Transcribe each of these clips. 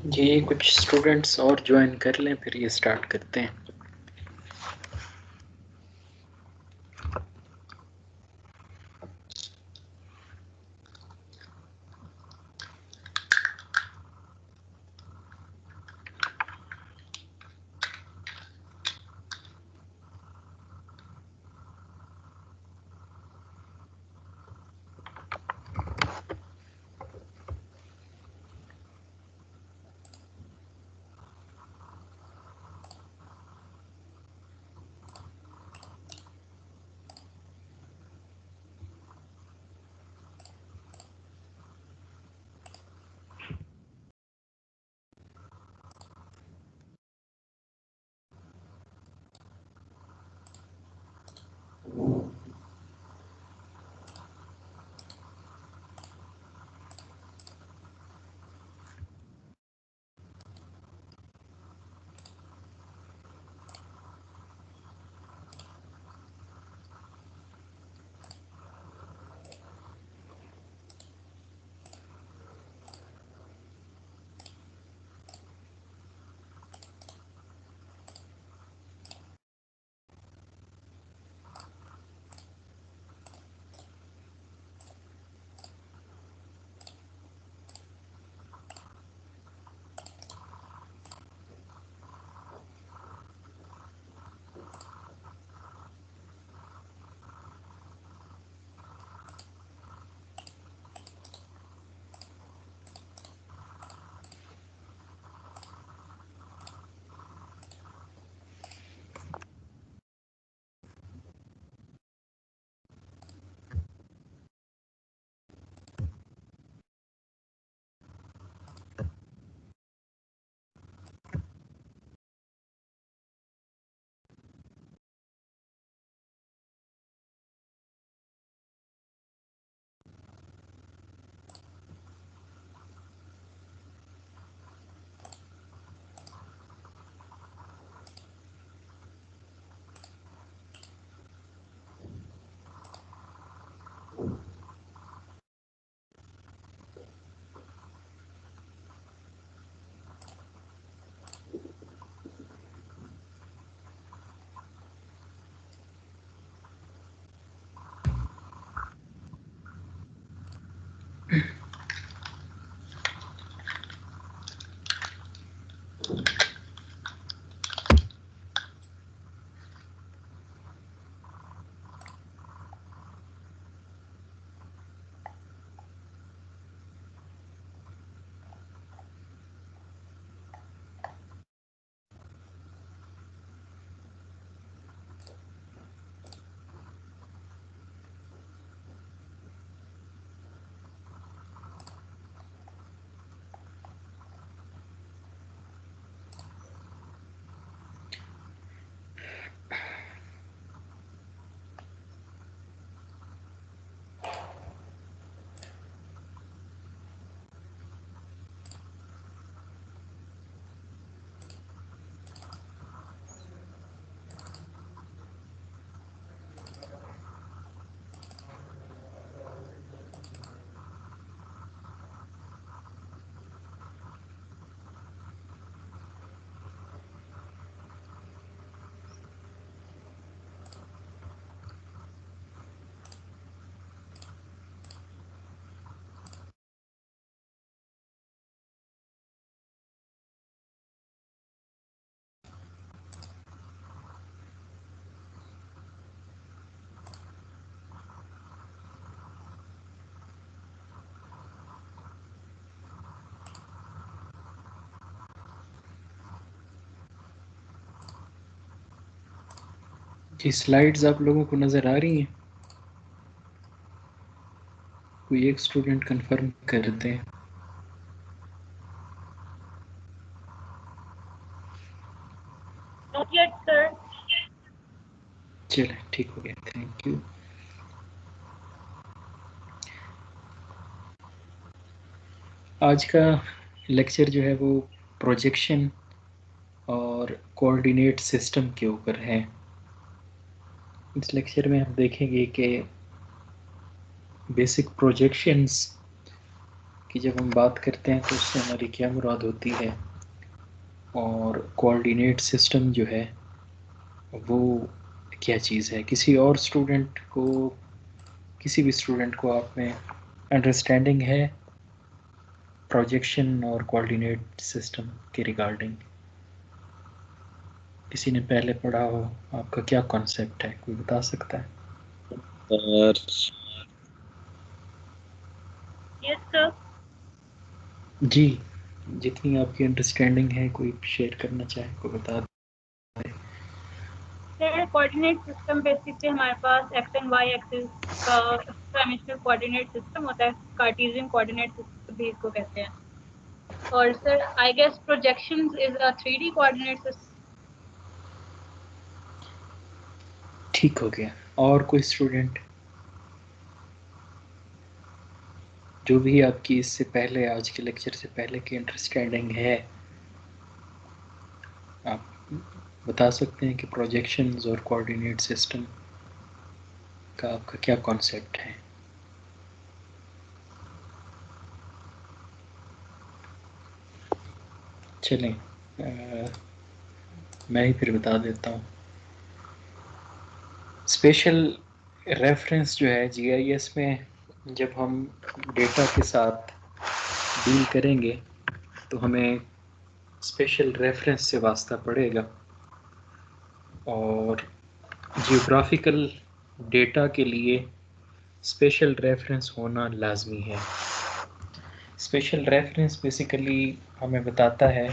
ये कुछ स्टूडेंट्स और ज्वाइन कर लें, फिर ये स्टार्ट करते हैं। जी, स्लाइड्स आप लोगों को नज़र आ रही हैं? कोई एक स्टूडेंट कंफर्म कर दें। Not yet, sir. चले, ठीक हो गया, थैंक यू। आज का लेक्चर जो है वो प्रोजेक्शन और कोऑर्डिनेट सिस्टम के ऊपर है। इस लेक्चर में हम देखेंगे कि बेसिक प्रोजेक्शंस कि जब हम बात करते हैं तो उससे हमारी क्या मुराद होती है, और कोऑर्डिनेट सिस्टम जो है वो क्या चीज़ है। किसी भी स्टूडेंट को आप में अंडरस्टैंडिंग है प्रोजेक्शन और कोऑर्डिनेट सिस्टम के रिगार्डिंग? किसी ने पहले पढ़ा हो? आपका क्या कॉन्सेप्ट है, कोई बता सकता है? और यस सर। जी, जितनी आपकी अंडरस्टैंडिंग है, कोई शेयर करना चाहे, कोई बता दे। सर कोऑर्डिनेट सिस्टम बेसिकली हमारे पास एक्स एंड वाई एक्सिस का डायमेंशनल कोऑर्डिनेट सिस्टम होता है, कार्टेशियन कोऑर्डिनेट सिस्टम भी इसको कहते हैं। और sir I guess projections is a 3D coordinate system. ठीक हो गया। और कोई स्टूडेंट जो भी आपकी इससे पहले, आज के लेक्चर से पहले की अंडरस्टैंडिंग है, आप बता सकते हैं कि प्रोजेक्शंस और कोऑर्डिनेट सिस्टम का आपका क्या कॉन्सेप्ट है? चलें, मैं ही फिर बता देता हूँ। स्पेशल रेफरेंस जो है जीआईएस में, जब हम डेटा के साथ डील करेंगे तो हमें स्पेशल रेफरेंस से वास्ता पड़ेगा, और जियोग्राफिकल डेटा के लिए स्पेशल रेफरेंस होना लाजमी है। स्पेशल रेफरेंस बेसिकली हमें बताता है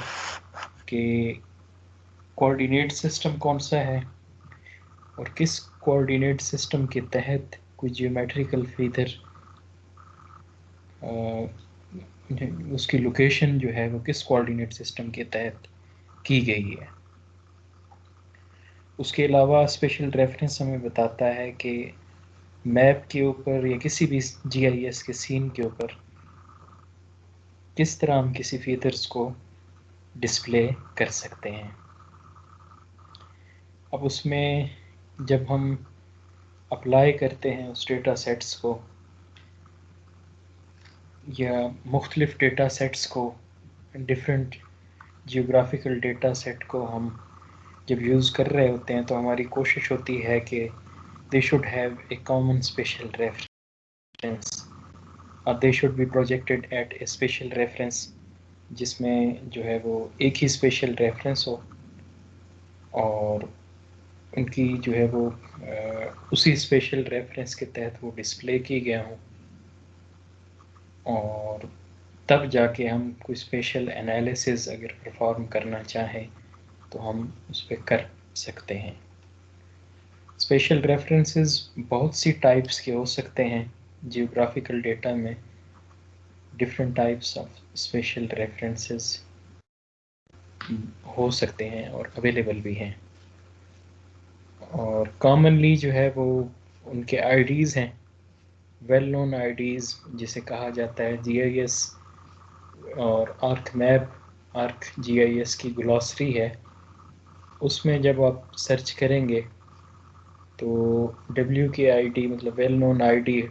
कि कोऑर्डिनेट सिस्टम कौन सा है, और किस कोऑर्डिनेट सिस्टम के तहत कोई जियोमेट्रिकल फिगर, उसकी लोकेशन जो है वो किस कोऑर्डिनेट सिस्टम के तहत की गई है। उसके अलावा स्पेशल रेफरेंस हमें बताता है कि मैप के ऊपर या किसी भी जीआईएस के सीन के ऊपर किस तरह हम किसी फीचर्स को डिस्प्ले कर सकते हैं। अब उसमें जब हम अप्लाई करते हैं उस डेटा सेट्स को, या मुख्तलिफ डेटा सेट्स को, डिफरेंट जियोग्राफिकल डेटा सेट को हम जब यूज़ कर रहे होते हैं, तो हमारी कोशिश होती है कि they should have a common spatial reference, और they should be projected at a spatial reference, जिसमें जो है वो एक ही स्पेशल रेफरेंस हो, और उनकी जो है वो उसी स्पेशल रेफरेंस के तहत वो डिस्प्ले की गया हो, और तब जाके हम कोई स्पेशल एनालिसिस अगर परफॉर्म करना चाहें तो हम उस पर कर सकते हैं। स्पेशल रेफरेंसेस बहुत सी टाइप्स के हो सकते हैं। जियोग्राफिकल डेटा में different types of special references हो सकते हैं और अवेलेबल भी हैं, और कॉमनली जो है वो उनके आईडीज़ हैं, वेल नोन आईडीज़, जिसे कहा जाता है जीआईएस और आर्क मैप। आर्क जीआईएस की ग्लॉसरी है, उसमें जब आप सर्च करेंगे तो डब्ल्यू के आईडी, मतलब वेल नोन आईडी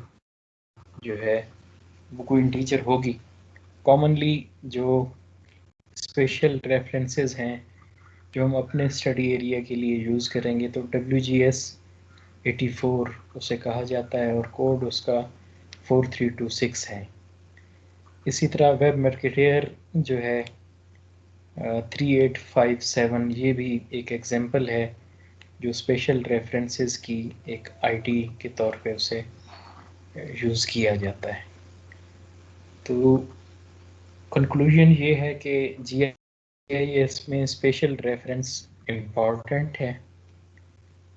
जो है वो कोई इंटीजर होगी। कॉमनली जो स्पेशल रेफरेंसेस हैं जो हम अपने स्टडी एरिया के लिए यूज़ करेंगे, तो WGS84 उसे कहा जाता है, और कोड उसका 4326 है। इसी तरह वेब मार्केटियर जो है 3857, ये भी एक एग्जांपल है जो स्पेशल रेफरेंसेस की एक आईडी के तौर पे उसे यूज़ किया जाता है। तो कंक्लूजन ये है कि जीआईएस में स्पेशल रेफरेंस इम्पॉर्टेंट है,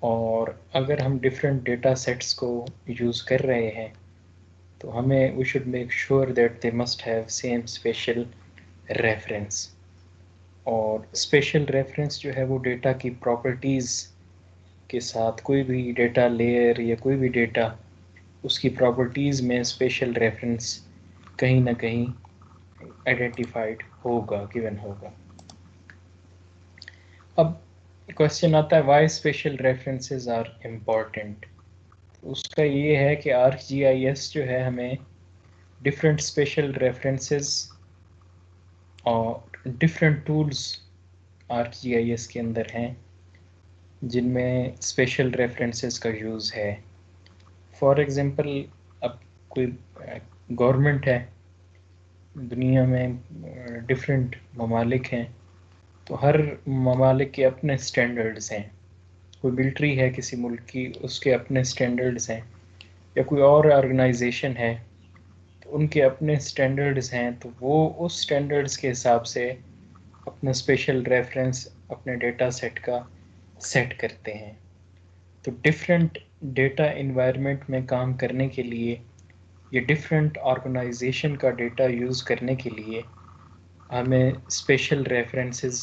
और अगर हम डिफरेंट डेटा सेट्स को यूज़ कर रहे हैं तो हमें we should make sure that they must have same spatial reference. और स्पेशल रेफरेंस जो है वो डेटा की प्रॉपर्टीज़ के साथ, कोई भी डेटा लेयर या कोई भी डेटा, उसकी प्रॉपर्टीज़ में स्पेशल रेफरेंस कहीं ना कहीं आइडेंटिफाइड होगा, गिवन होगा। अब क्वेश्चन आता है why spatial references are important. उसका ये है कि आर्क जीआईएस जो है हमें डिफरेंट स्पेशल रेफरेंसेस और डिफरेंट टूल्स ArcGIS के अंदर हैं जिनमें स्पेशल रेफरेंसेस का यूज़ है। फॉर एग्ज़ाम्पल, अब कोई गवर्नमेंट है, दुनिया में डिफरेंट ममालिक हैं, तो हर ममालिक के अपने स्टैंडर्ड्स हैं। कोई मिलिट्री है किसी मुल्क की, उसके अपने स्टैंडर्ड्स हैं, या कोई और ऑर्गेनाइजेशन है तो उनके अपने स्टैंडर्ड्स हैं, तो वो उस स्टैंडर्ड्स के हिसाब से अपना स्पेशल रेफरेंस अपने डेटा सेट का सेट करते हैं। तो डिफरेंट डेटा इन्वायरमेंट में काम करने के लिए, ये डिफरेंट ऑर्गेनाइजेशन का डेटा यूज़ करने के लिए हमें स्पेशल रेफरेंसेस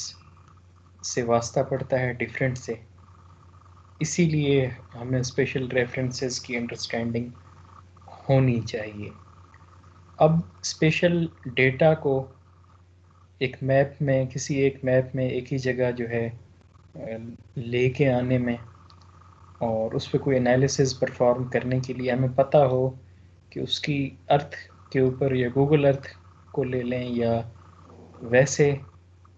से वास्ता पड़ता है डिफरेंट से। इसीलिए हमें स्पेशल रेफरेंसेस की अंडरस्टैंडिंग होनी चाहिए। अब स्पेशल डेटा को एक मैप में, किसी एक मैप में एक ही जगह जो है लेके आने में और उस पर कोई एनालिसिस परफॉर्म करने के लिए हमें पता हो कि उसकी अर्थ के ऊपर, या गूगल अर्थ को ले लें या वैसे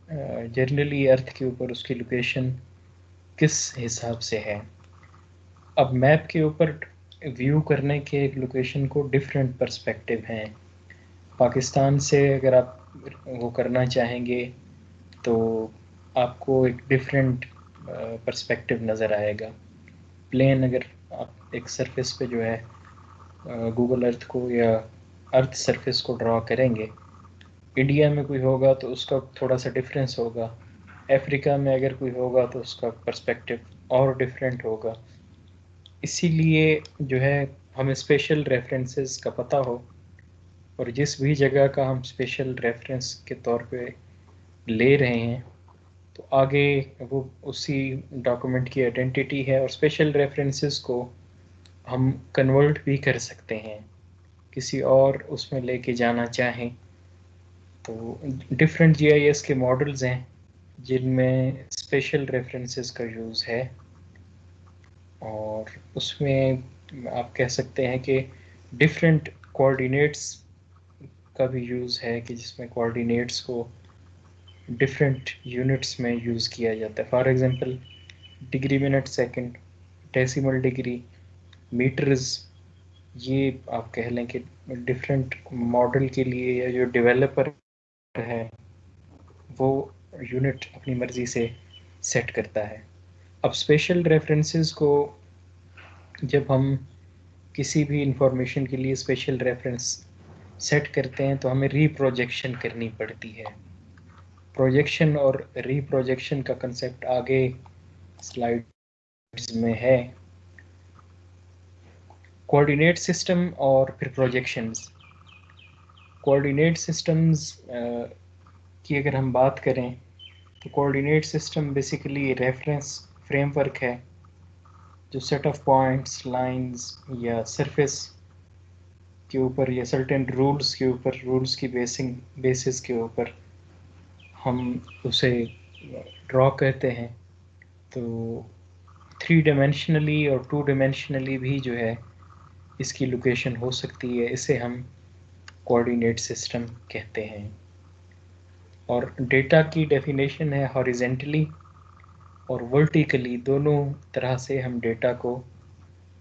जनरली अर्थ के ऊपर उसकी लोकेशन किस हिसाब से है। अब मैप के ऊपर व्यू करने के लोकेशन को डिफरेंट पर्सपेक्टिव हैं। पाकिस्तान से अगर आप वो करना चाहेंगे तो आपको एक डिफरेंट पर्सपेक्टिव नज़र आएगा। प्लेन अगर आप एक सरफेस पे जो है गूगल अर्थ को या अर्थ सरफेस को ड्रॉ करेंगे, इंडिया में कोई होगा तो उसका थोड़ा सा डिफरेंस होगा, अफ्रीका में अगर कोई होगा तो उसका पर्सपेक्टिव और डिफरेंट होगा। इसीलिए जो है हमें स्पेशल रेफरेंसेस का पता हो, और जिस भी जगह का हम स्पेशल रेफरेंस के तौर पे ले रहे हैं तो आगे वो उसी डॉक्यूमेंट की आइडेंटिटी है। और स्पेशल रेफरेंसेस को हम कन्वर्ट भी कर सकते हैं, किसी और उसमें लेके जाना चाहें तो डिफरेंट GIS के मॉडल्स हैं जिनमें स्पेशल रेफरेंसेस का यूज़ है। और उसमें आप कह सकते हैं कि डिफरेंट कोऑर्डिनेट्स का भी यूज़ है, कि जिसमें कोऑर्डिनेट्स को डिफरेंट यूनिट्स में यूज़ किया जाता है। For example, degree, minute, second, decimal degree, metres, ये आप कह लें कि डिफरेंट मॉडल के लिए, या जो डेवलपर है वो यूनिट अपनी मर्ज़ी से सेट करता है। अब स्पेशल रेफरेंसेस को जब हम किसी भी इंफॉर्मेशन के लिए स्पेशल रेफरेंस सेट करते हैं तो हमें रीप्रोजेक्शन करनी पड़ती है। प्रोजेक्शन और रीप्रोजेक्शन का कंसेप्ट आगे स्लाइड्स में है। कोऑर्डिनेट सिस्टम और फिर प्रोजेक्शंस। कोऑर्डिनेट सिस्टम्स की अगर हम बात करें तो coordinate system basically reference framework है जो सेट ऑफ पॉइंट्स, लाइंस या सरफेस के ऊपर या सर्टेन रूल्स के ऊपर, रूल्स की बेसिस के ऊपर हम उसे ड्रॉ करते हैं। तो 3 डायमेंशनली और 2 डायमेंशनली भी जो है इसकी लोकेशन हो सकती है। इसे हम कोऑर्डिनेट सिस्टम कहते हैं। और डेटा की डेफिनेशन है हॉरिजेंटली और वर्टिकली, दोनों तरह से हम डेटा को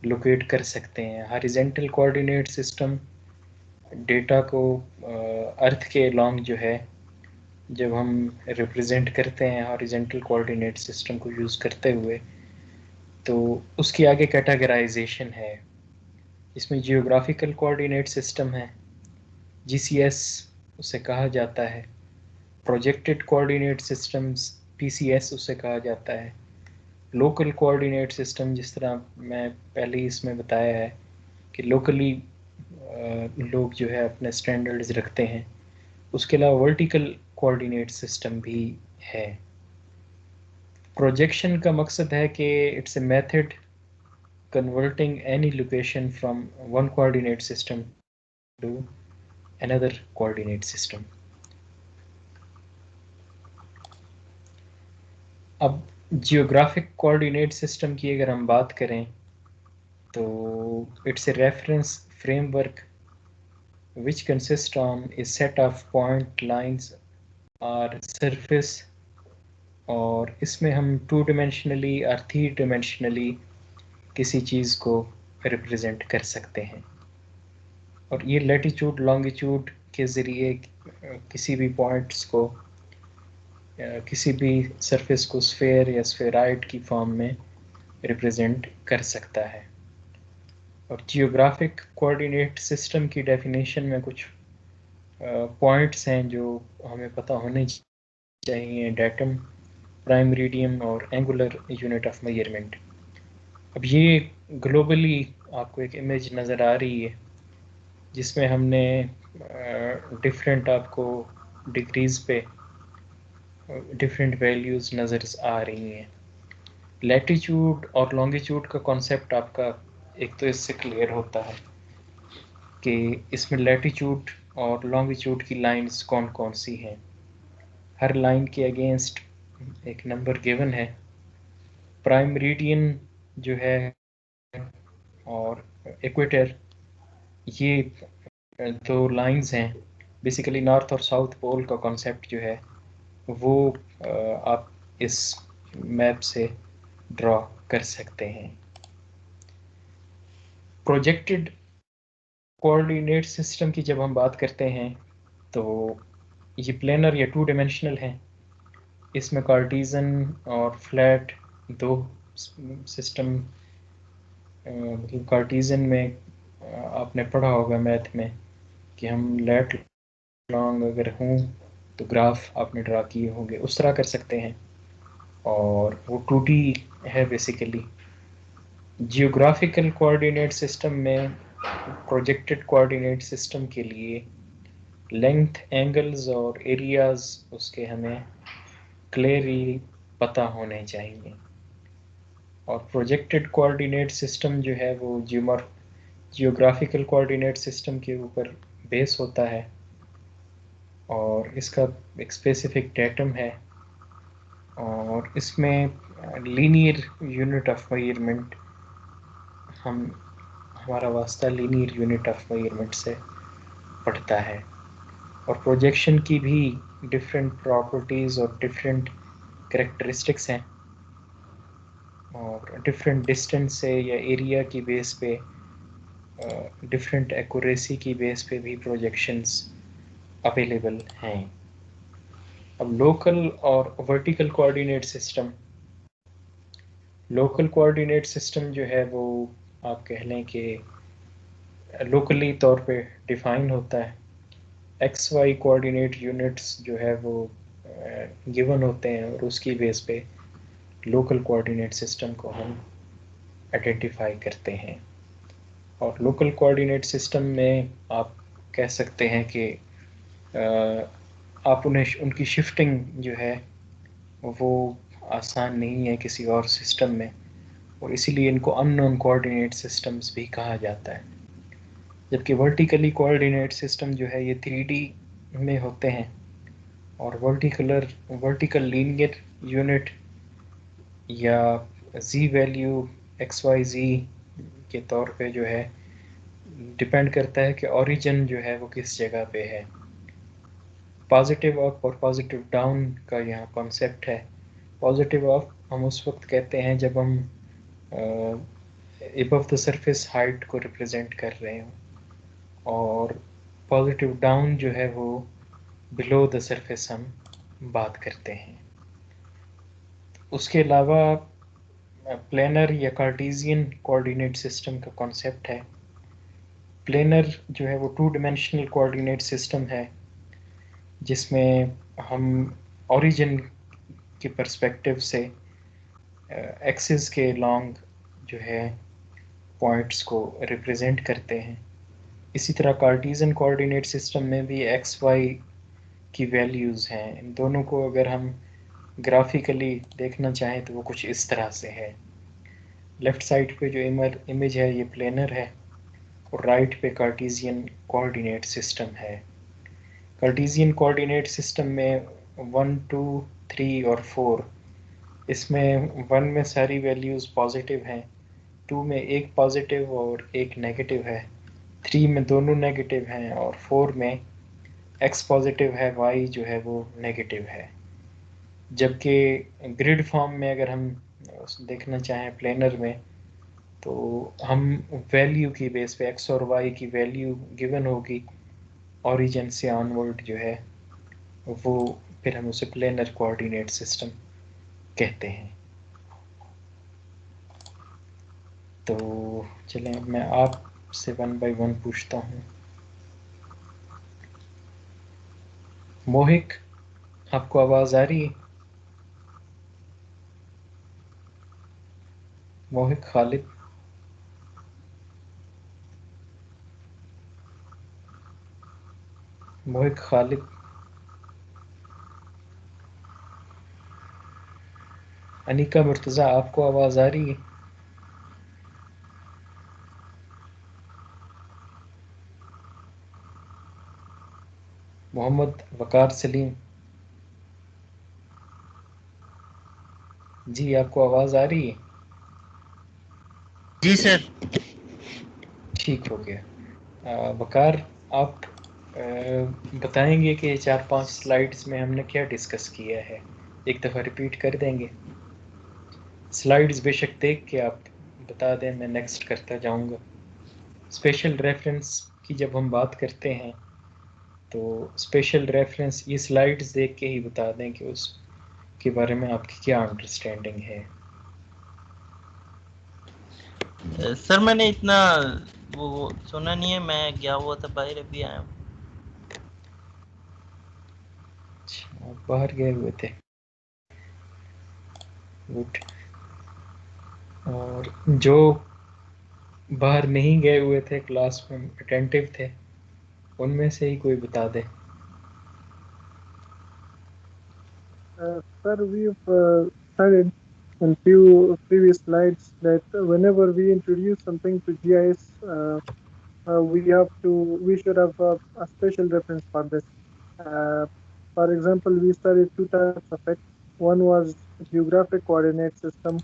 लोकेट कर सकते हैं। हॉरिजेंटल कोऑर्डिनेट सिस्टम डेटा को अर्थ के लॉन्ग जो है, जब हम रिप्रेजेंट करते हैं हॉरिजेंटल कोऑर्डिनेट सिस्टम को यूज़ करते हुए, तो उसकी आगे कैटेगराइजेशन है। इसमें जियोग्राफिकल कोऑर्डिनेट सिस्टम है, GCS उसे कहा जाता है। प्रोजेक्टेड कोऑर्डिनेट सिस्टम्स, PCS उसे कहा जाता है। लोकल कोऑर्डिनेट सिस्टम, जिस तरह मैं पहले ही इसमें बताया है कि लोकली लोग जो है अपने स्टैंडर्ड्स रखते हैं। उसके अलावा वर्टिकल कोऑर्डिनेट सिस्टम भी है। प्रोजेक्शन का मकसद है कि it's a method converting any location from one coordinate system to another coordinate system. अब जियोग्राफिक कोऑर्डिनेट सिस्टम की अगर हम बात करें तो it's a reference framework which consist on a set of point lines or surface, और इसमें हम 2 dimensionally और 3 dimensionally किसी चीज़ को रिप्रेजेंट कर सकते हैं। और ये लैटिट्यूड लॉन्गिट्यूड के ज़रिए किसी भी पॉइंट्स को, किसी भी सरफेस को स्फेयर या स्फेराइड की फॉर्म में रिप्रेजेंट कर सकता है। और जियोग्राफिक कोऑर्डिनेट सिस्टम की डेफिनेशन में कुछ पॉइंट्स हैं जो हमें पता होने चाहिए: डेटम, प्राइम मेरिडियन और एंगुलर यूनिट ऑफ मेजरमेंट। अब ये ग्लोबली आपको एक इमेज नज़र आ रही है जिसमें हमने डिफरेंट आपको डिग्रीज पे डिफरेंट वैल्यूज़ नज़र आ रही हैं। लैटिट्यूड और लॉन्गिट्यूड का कॉन्सेप्ट आपका एक तो इससे क्लियर होता है कि इसमें लैटिट्यूड और लॉन्गिट्यूड की लाइंस कौन कौन सी हैं। हर लाइन के अगेंस्ट एक नंबर गिवन है। प्राइम मेरिडियन जो है और इक्वेटर, ये दो लाइंस हैं। बेसिकली नॉर्थ और साउथ पोल का कॉन्सेप्ट जो है वो आप इस मैप से ड्रॉ कर सकते हैं। प्रोजेक्टेड कोऑर्डिनेट सिस्टम की जब हम बात करते हैं तो ये प्लेनर या 2 डायमेंशनल है। इसमें कार्टीजन और फ्लैट दो सिस्टम, मतलब कार्टीजन में आपने पढ़ा होगा मैथ में कि हम लेट लॉन्ग अगर हूँ तो ग्राफ आपने ड्रा किए होंगे, उस तरह कर सकते हैं। और वो 2D है बेसिकली। जियोग्राफिकल कोऑर्डिनेट सिस्टम में प्रोजेक्टेड कोऑर्डिनेट सिस्टम के लिए लेंथ, एंगल्स और एरियाज उसके हमें क्लियरली पता होने चाहिए। और प्रोजेक्टेड कोऑर्डिनेट सिस्टम जो है वो जियोग्राफिकल कोऑर्डिनेट सिस्टम के ऊपर बेस होता है और इसका एक स्पेसिफिक डेटम है और इसमें लीनियर यूनिट ऑफ मेजरमेंट, हमारा वास्ता लीनियर यूनिट ऑफ मेजरमेंट से पड़ता है। और प्रोजेक्शन की भी डिफरेंट प्रॉपर्टीज़ और डिफरेंट करेक्टरिस्टिक्स हैं और डिफरेंट डिस्टेंस से या एरिया की बेस पे, डिफरेंट एक्यूरेसी की बेस पे भी प्रोजेक्शंस अवेलेबल हैं। अब लोकल और vertical coordinate system, local coordinate system जो है वो आप कह लें कि लोकली तौर पे डिफाइन होता है। एक्स वाई कोऑर्डिनेट यूनिट्स जो है वो गिवन होते हैं और उसकी बेस पे लोकल कोऑर्डिनेट सिस्टम को हम आइडेंटिफाई करते हैं। और लोकल कोऑर्डिनेट सिस्टम में आप कह सकते हैं कि आप उनकी शिफ्टिंग जो है वो आसान नहीं है किसी और सिस्टम में, और इसीलिए इनको अननोन कोऑर्डिनेट सिस्टम्स भी कहा जाता है। जबकि वर्टिकली कोऑर्डिनेट सिस्टम जो है ये 3D में होते हैं और वर्टिकल लीनियर यूनिट या z वैल्यू XYZ के तौर पे जो है डिपेंड करता है कि ओरिजिन जो है वो किस जगह पे है। पॉजिटिव अप और पॉजिटिव डाउन का यहाँ कॉन्सेप्ट है। पॉजिटिव अप हम उस वक्त कहते हैं जब हम एबव द सरफेस हाइट को रिप्रेजेंट कर रहे हों, और पॉजिटिव डाउन जो है वो बिलो द सरफेस हम बात करते हैं। उसके अलावा प्लेनर या कार्टेशियन कोऑर्डिनेट सिस्टम का कॉन्सेप्ट है। प्लेनर जो है वो 2 डायमेंशनल कोऑर्डिनेट सिस्टम है जिसमें हम ओरिजिन के पर्सपेक्टिव से एक्सिस के लॉन्ग जो है पॉइंट्स को रिप्रेजेंट करते हैं। इसी तरह कार्टेशियन कोऑर्डिनेट सिस्टम में भी एक्स वाई की वैल्यूज़ हैं। इन दोनों को अगर हम ग्राफिकली देखना चाहें तो वो कुछ इस तरह से है। लेफ़्ट साइड पे जो इमेज है ये प्लेनर है और राइट पे कार्टेशियन कोऑर्डिनेट सिस्टम है। कार्टेशियन कोऑर्डिनेट सिस्टम में 1, 2, 3 और 4, इसमें 1 में सारी वैल्यूज़ पॉजिटिव हैं, 2 में एक पॉजिटिव और एक नेगेटिव है, 3 में दोनों नेगेटिव हैं और 4 में x पॉजिटिव है, y जो है वो नेगेटिव है। जबकि ग्रिड फॉर्म में अगर हम देखना चाहें प्लेनर में, तो हम वैल्यू की बेस पे x और y की वैल्यू गिवन होगी ओरिजिन से ऑनवर्ड जो है वो, फिर हम उसे प्लेनर कोऑर्डिनेट सिस्टम कहते हैं। तो चलें अब मैं आपसे 1 बाय 1 पूछता हूँ। मोहिक, आपको आवाज़ आ रही है? मोहिक खालिद, मोहिक खालिद, अनिका मुर्तज़ा, आपको आवाज़ आ रही है? मोहम्मद वकार सलीम, जी आपको आवाज़ आ रही है? जी सर। ठीक हो गया। वकार, आप बताएंगे कि 4-5 स्लाइड्स में हमने क्या डिस्कस किया है? एक दफ़ा रिपीट कर देंगे? स्लाइड्स बेशक देख के आप बता दें, मैं नेक्स्ट करता जाऊंगा। स्पेशल रेफरेंस की जब हम बात करते हैं तो स्पेशल रेफरेंस ये स्लाइड्स देख के ही बता दें कि उस के बारे में आपकी क्या अंडरस्टैंडिंग है। सर मैंने इतना वो सुना नहीं है, मैं गया हुआ था बाहर, अभी आया हूँ। अच्छा, आप बाहर गए हुए थे, गुड। और जो बाहर नहीं गए हुए थे, क्लास में अटेंटिव थे, उनमें से ही कोई बता दे। Sir, we've studied in few previous slides that whenever we introduce something to GIS, we should have a special reference for this. For example, we studied two types of X. One was geographic coordinate system,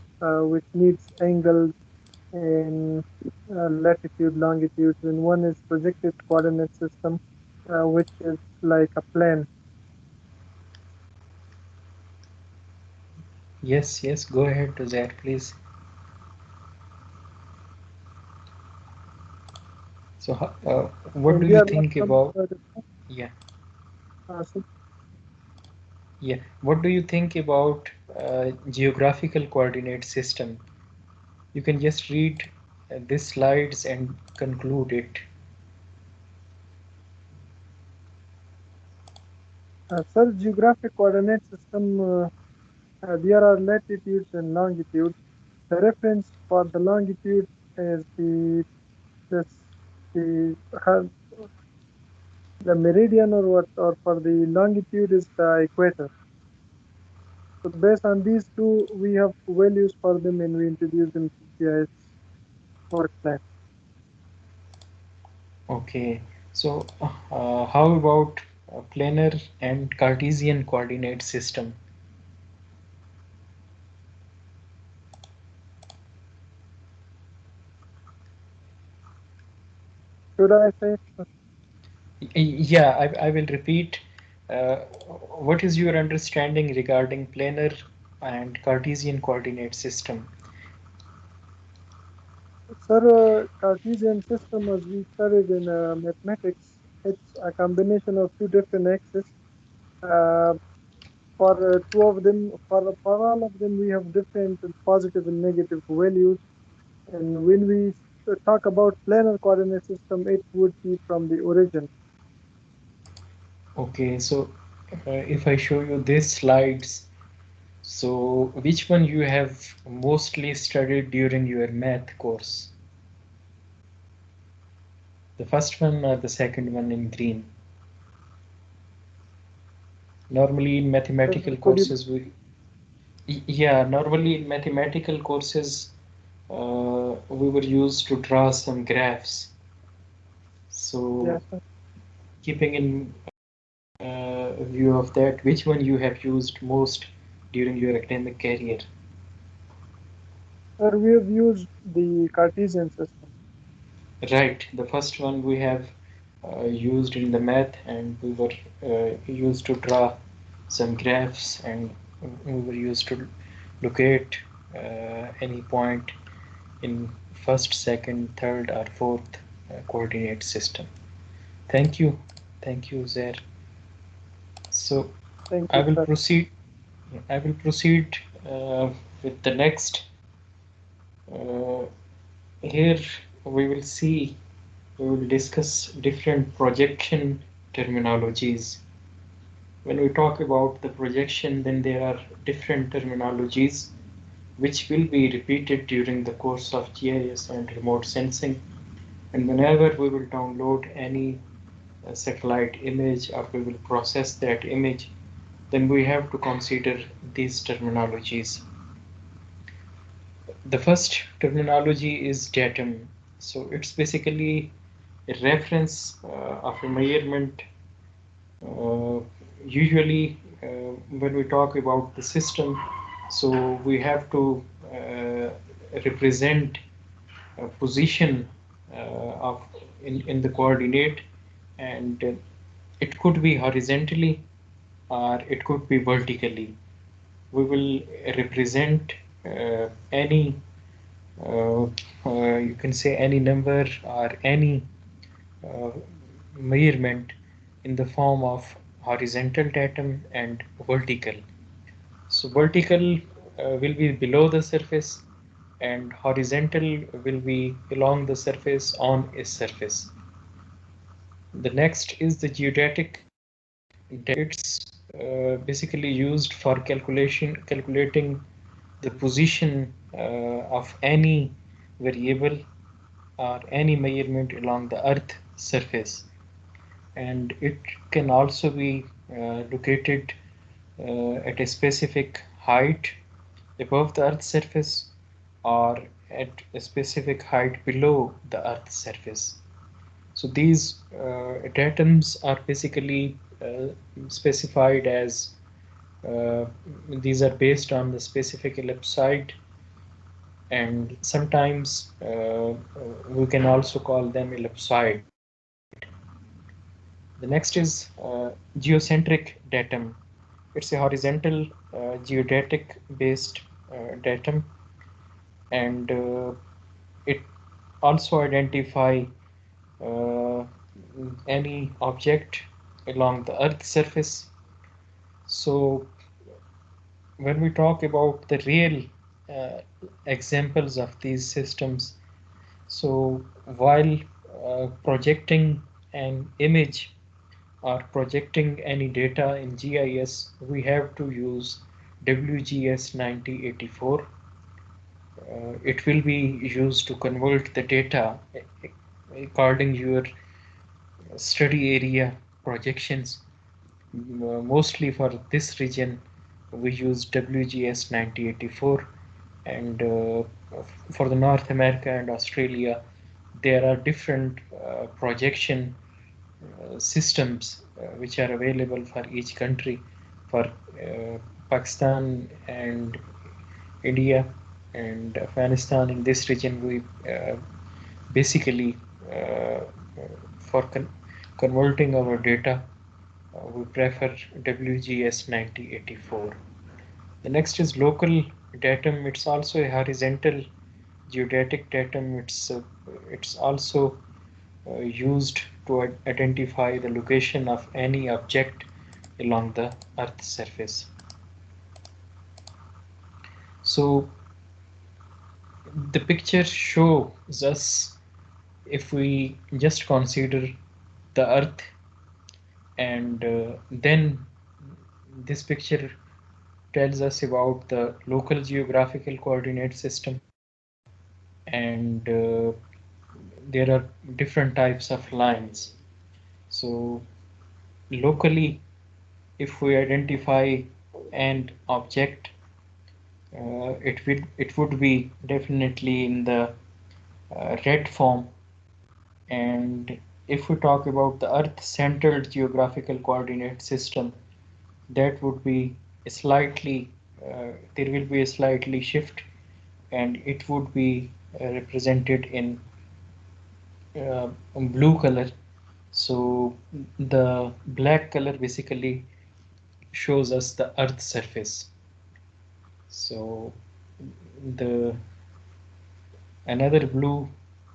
which needs angles in latitude, longitude, and one is projected coordinate system, which is like a plane. Yes, go ahead to that, please. So, what do And you there are think some about? Yeah, so yeah. What do you think about geographical coordinate system? You can just read these slides and conclude it. Sir, geographic coordinate system, there are latitudes and longitudes. The reference for the longitude is this, the has the meridian or what, or for the longitude is the equator. So based on these two, we have values for them and we introduce them to GIS work plan. Okay. So, how about planar and Cartesian coordinate system? Should I say? Yeah, I will repeat. What is your understanding regarding planar and Cartesian coordinate system? Sir, Cartesian system, as we studied in mathematics, it's a combination of two different axes. Uh, for two of them, for all of them, we have different positive and negative values. And when we talk about planar coordinate system, it would be from the origin. Okay, so if I show you these slides, so which one you have mostly studied during your math course? The first one or the second one in green? Normally in mathematical Could you courses, normally in mathematical courses, we were used to draw some graphs. So, yes, sir. keeping in view of that, which one you have used most during your academic career? Sir, we have used the Cartesian system. Right, the first one we have used in the math, and we were used to draw some graphs, and we were used to locate any point in first, second, third, or fourth coordinate system. Thank you, Zair. So Thank I you, will sir. proceed. I will proceed with the next. Uh, Here we will see, we will discuss different projection terminologies. When we talk about the projection, then there are different terminologies which will be repeated during the course of GIS and remote sensing. And whenever we will download any satellite image, or we will process that image, then we have to consider these terminologies. The first terminology is datum. So it's basically a reference of a measurement. Uh, Usually, when we talk about the system, so we have to represent a position of in the coordinate, and it could be horizontally or it could be vertically. We will represent any you can say any number or any uh, measurement in the form of horizontal datum and vertical. So vertical will be below the surface, and horizontal will be along the surface on a surface. The next is the geodetic. It's basically used for calculating the position of any variable or any measurement along the earth surface, and it can also be located at a specific height above the earth's surface or at a specific height below the earth's surface. So these datums are basically specified as these are based on the specific ellipsoid, and sometimes we can also call them ellipsoid. The next is geocentric datum. It's a horizontal geodetic based datum, and it also identify uh, any object along the earth's surface. So when we talk about the real uh, examples of these systems, so while projecting an image or projecting any data in GIS, we have to use WGS 9084. It will be used to convert the data according your study area projections. Mostly for this region, we use WGS 9084, and for the North America and Australia, there are different projection systems which are available for each country. For Pakistan and India and Afghanistan, in this region, we basically for converting our data, we prefer WGS 9084. The next is local datum. It's also a horizontal geodetic datum. It's also used to identify the location of any object along the Earth's surface. So the picture shows us, if we just consider the Earth, and then this picture tells us about the local geographical coordinate system, and there are different types of lines. So locally, if we identify an object, it would be definitely in the red form. And if we talk about the Earth-centered geographical coordinate system, that would be a slightly there will be a slightly shift, and it would be represented in blue color. So the black color basically shows us the Earth surface. So the another blue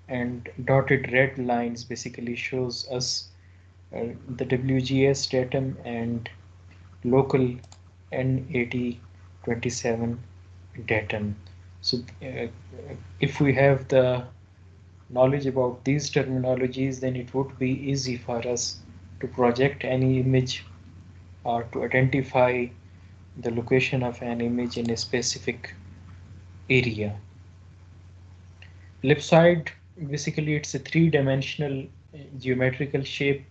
and dotted red lines basically shows us the WGS datum and local N8027 datum. So if we have the knowledge about these terminologies, then it would be easy for us to project any image or to identify the location of an image in a specific area. Ellipsoid, basically it's a three-dimensional geometrical shape,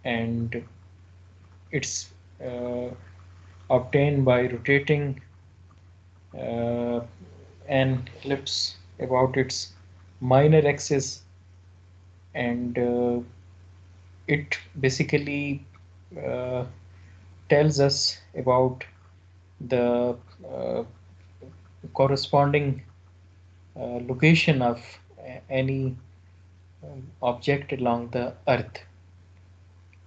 and it's obtained by rotating an ellipse about its minor axis, and it basically uh, tells us about the corresponding location of any object along the earth.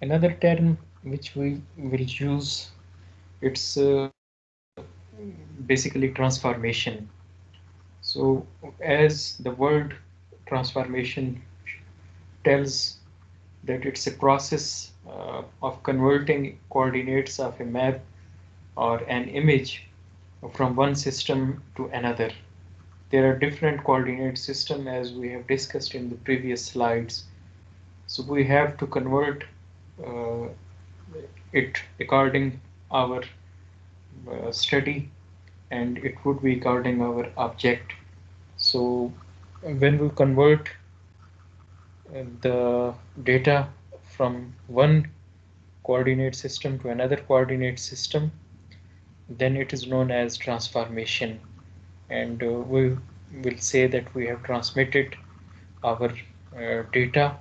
Another term which we will use, it's basically transformation. So as the word transformation tells that it's a process of converting coordinates of a map or an image from one system to another. There are different coordinate systems as we have discussed in the previous slides. So we have to convert uh, it according our study, and it would be according our object. So when we convert the data from one coordinate system to another coordinate system, then it is known as transformation, and we will say that we have transmitted our data,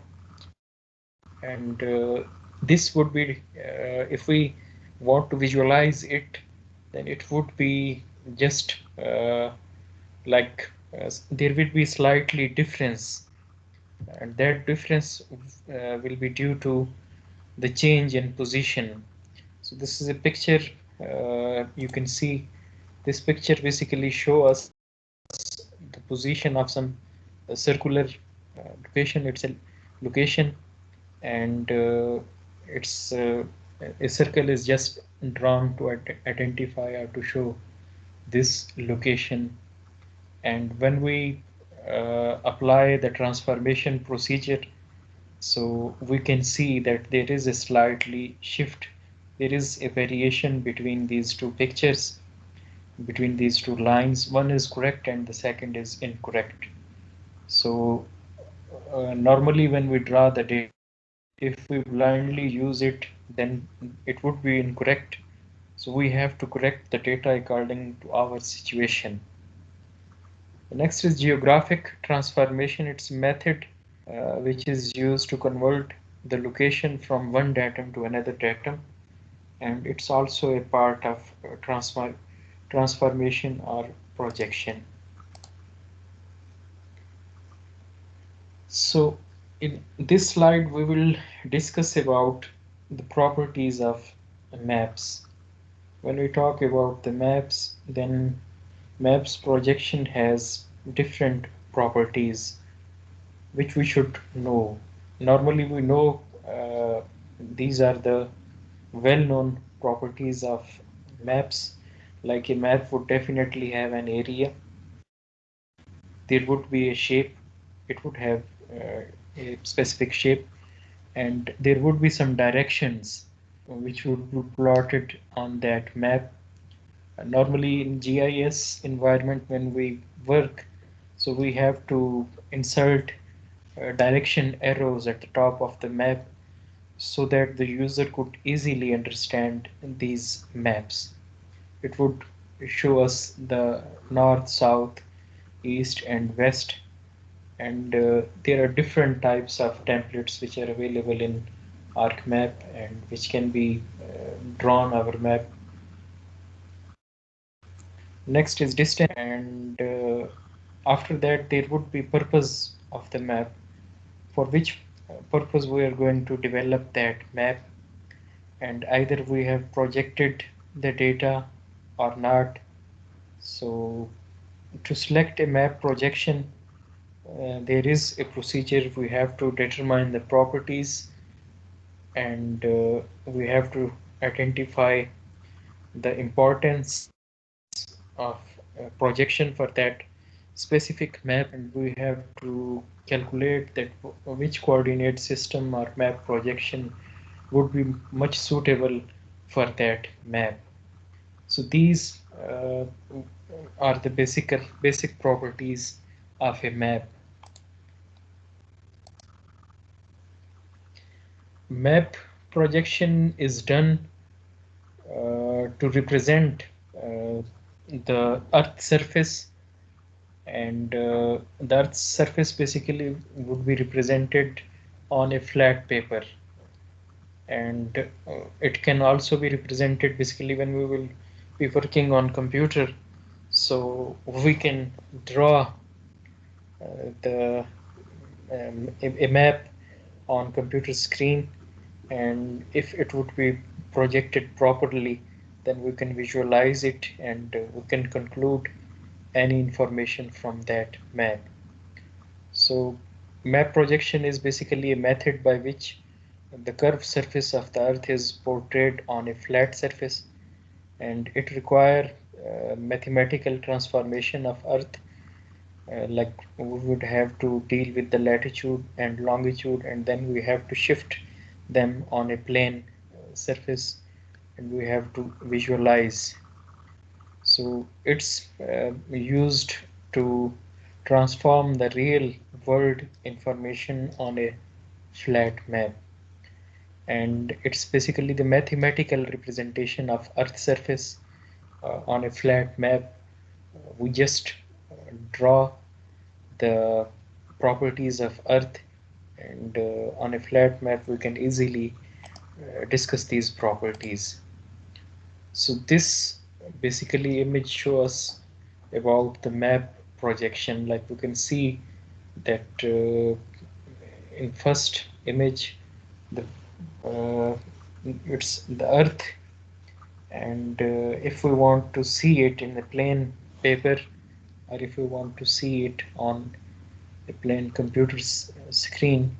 and this would be if we want to visualize it, then it would be just like there will be slightly difference, and that difference will be due to the change in position. So this is a picture. You can see this picture basically show us the position of some circular location. It's a location, and it's a circle is just drawn to identify or to show this location. And when we apply the transformation procedure, so we can see that there is a slightly shift, there is a variation between these two pictures, between these two lines. One is correct and the second is incorrect. So normally when we draw the data, if we blindly use it, then it would be incorrect. So we have to correct the data according to our situation. The next is geographic transformation. It's a method which is used to convert the location from one datum to another datum, and it's also a part of transformation or projection. So in this slide we will discuss about the properties of maps. When we talk about the maps, then maps projection has different properties which we should know. Normally we know these are the well-known properties of maps. Like a map would definitely have an area, there would be a shape, it would have a specific shape, and there would be some directions which would be plotted on that map. Normally in GIS environment when we work, so we have to insert direction arrows at the top of the map so that the user could easily understand these maps. It would show us the north, south, east and west, and there are different types of templates which are available in ArcMap and which can be drawn our map. Next is distance, and after that there would be purpose of the map. for which purpose we are going to develop that map, and either we have projected the data or not. So to select a map projection, there is a procedure. We have to determine the properties, and we have to identify the importance of projection for that specific map, and we have to calculate that which coordinate system or map projection would be much suitable for that map. So these are the basic properties of a map. Map projection is done to represent the Earth surface, and the Earth's surface basically would be represented on a flat paper, and it can also be represented basically when we will be working on computer. So we can draw a map on computer screen, and if it would be projected properly, then we can visualize it, and we can conclude any information from that map. So map projection is basically a method by which the curved surface of the earth is portrayed on a flat surface, and it requires mathematical transformation of earth. Like we would have to deal with the latitude and longitude, and then we have to shift them on a plane surface, and we have to visualize. So it's used to transform the real world information on a flat map, and it's basically the mathematical representation of earth surface on a flat map. We just draw the properties of earth, and on a flat map we can easily discuss these properties. So this basically image shows about the map projection. Like we can see that in first image, the it's the earth, and if we want to see it in a plain paper, or if we want to see it on a plain computer screen,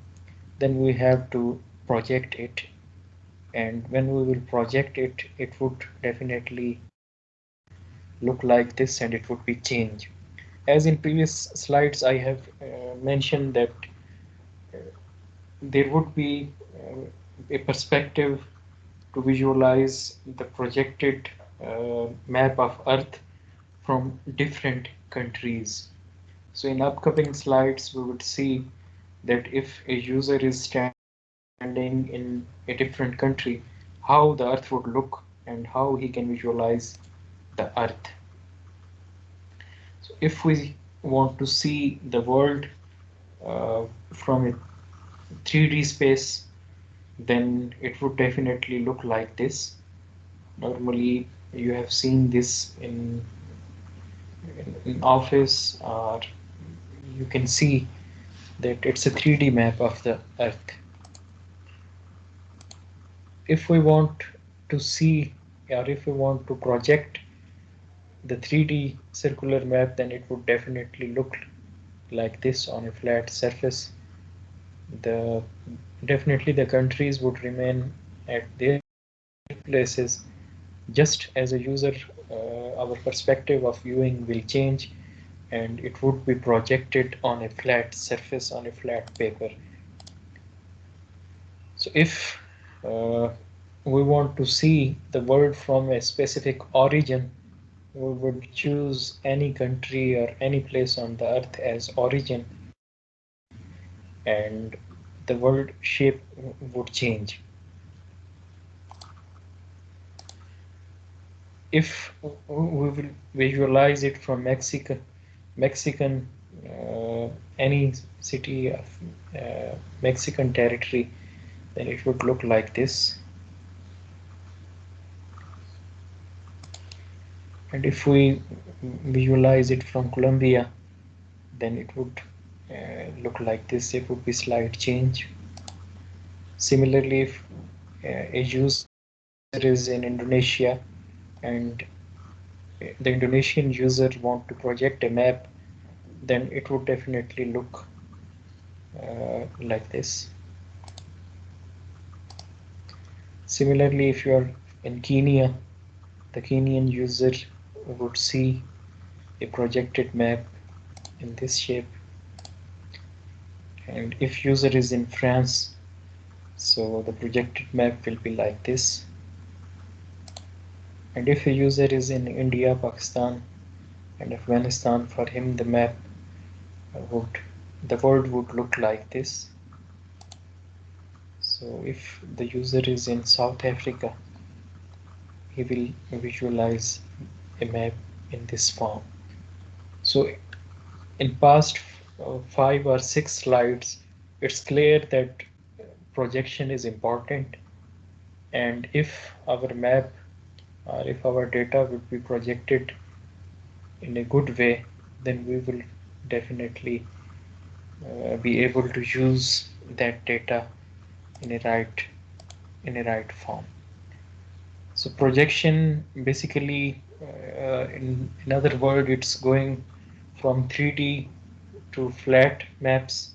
then we have to project it, and when we will project it, it would definitely look like this, and it would be changed. As in previous slides I have mentioned that uh, there would be a perspective to visualize the projected map of earth from different countries. So in upcoming slides we would see that if a user is standing in a different country, how the earth would look and how he can visualize the earth. So if we want to see the world from a 3D space, then it would definitely look like this. Normally you have seen this in office, or you can see that it's a 3D map of the earth. If we want to see, or if we want to project the 3D circular map, then it would definitely look like this on a flat surface. The definitely the countries would remain at their places. Just as a user, our perspective of viewing will change, and it would be projected on a flat surface, on a flat paper. So if we want to see the world from a specific origin, we would choose any country or any place on the earth as origin, and the world shape would change. If we will visualize it from Mexican any city of Mexican territory, then it would look like this. And if we visualize it from Colombia, then it would look like this. It would be slide change. Similarly, if a user is in Indonesia and the Indonesian user want to project a map, then it would definitely look like this. Similarly, if you are in Kenya, the Kenyan user would see a projected map in this shape. And if user is in France, so the projected map will be like this. And if a user is in India, Pakistan and Afghanistan, for him the map the world would look like this. So if the user is in South Africa, he will visualize a map in this form. So in past 5 or 6 slides, it's clear that projection is important, and if our map or if our data would be projected in a good way, then we will definitely be able to use that data in a right form. So projection basically, in other words, it's going from 3D to flat maps,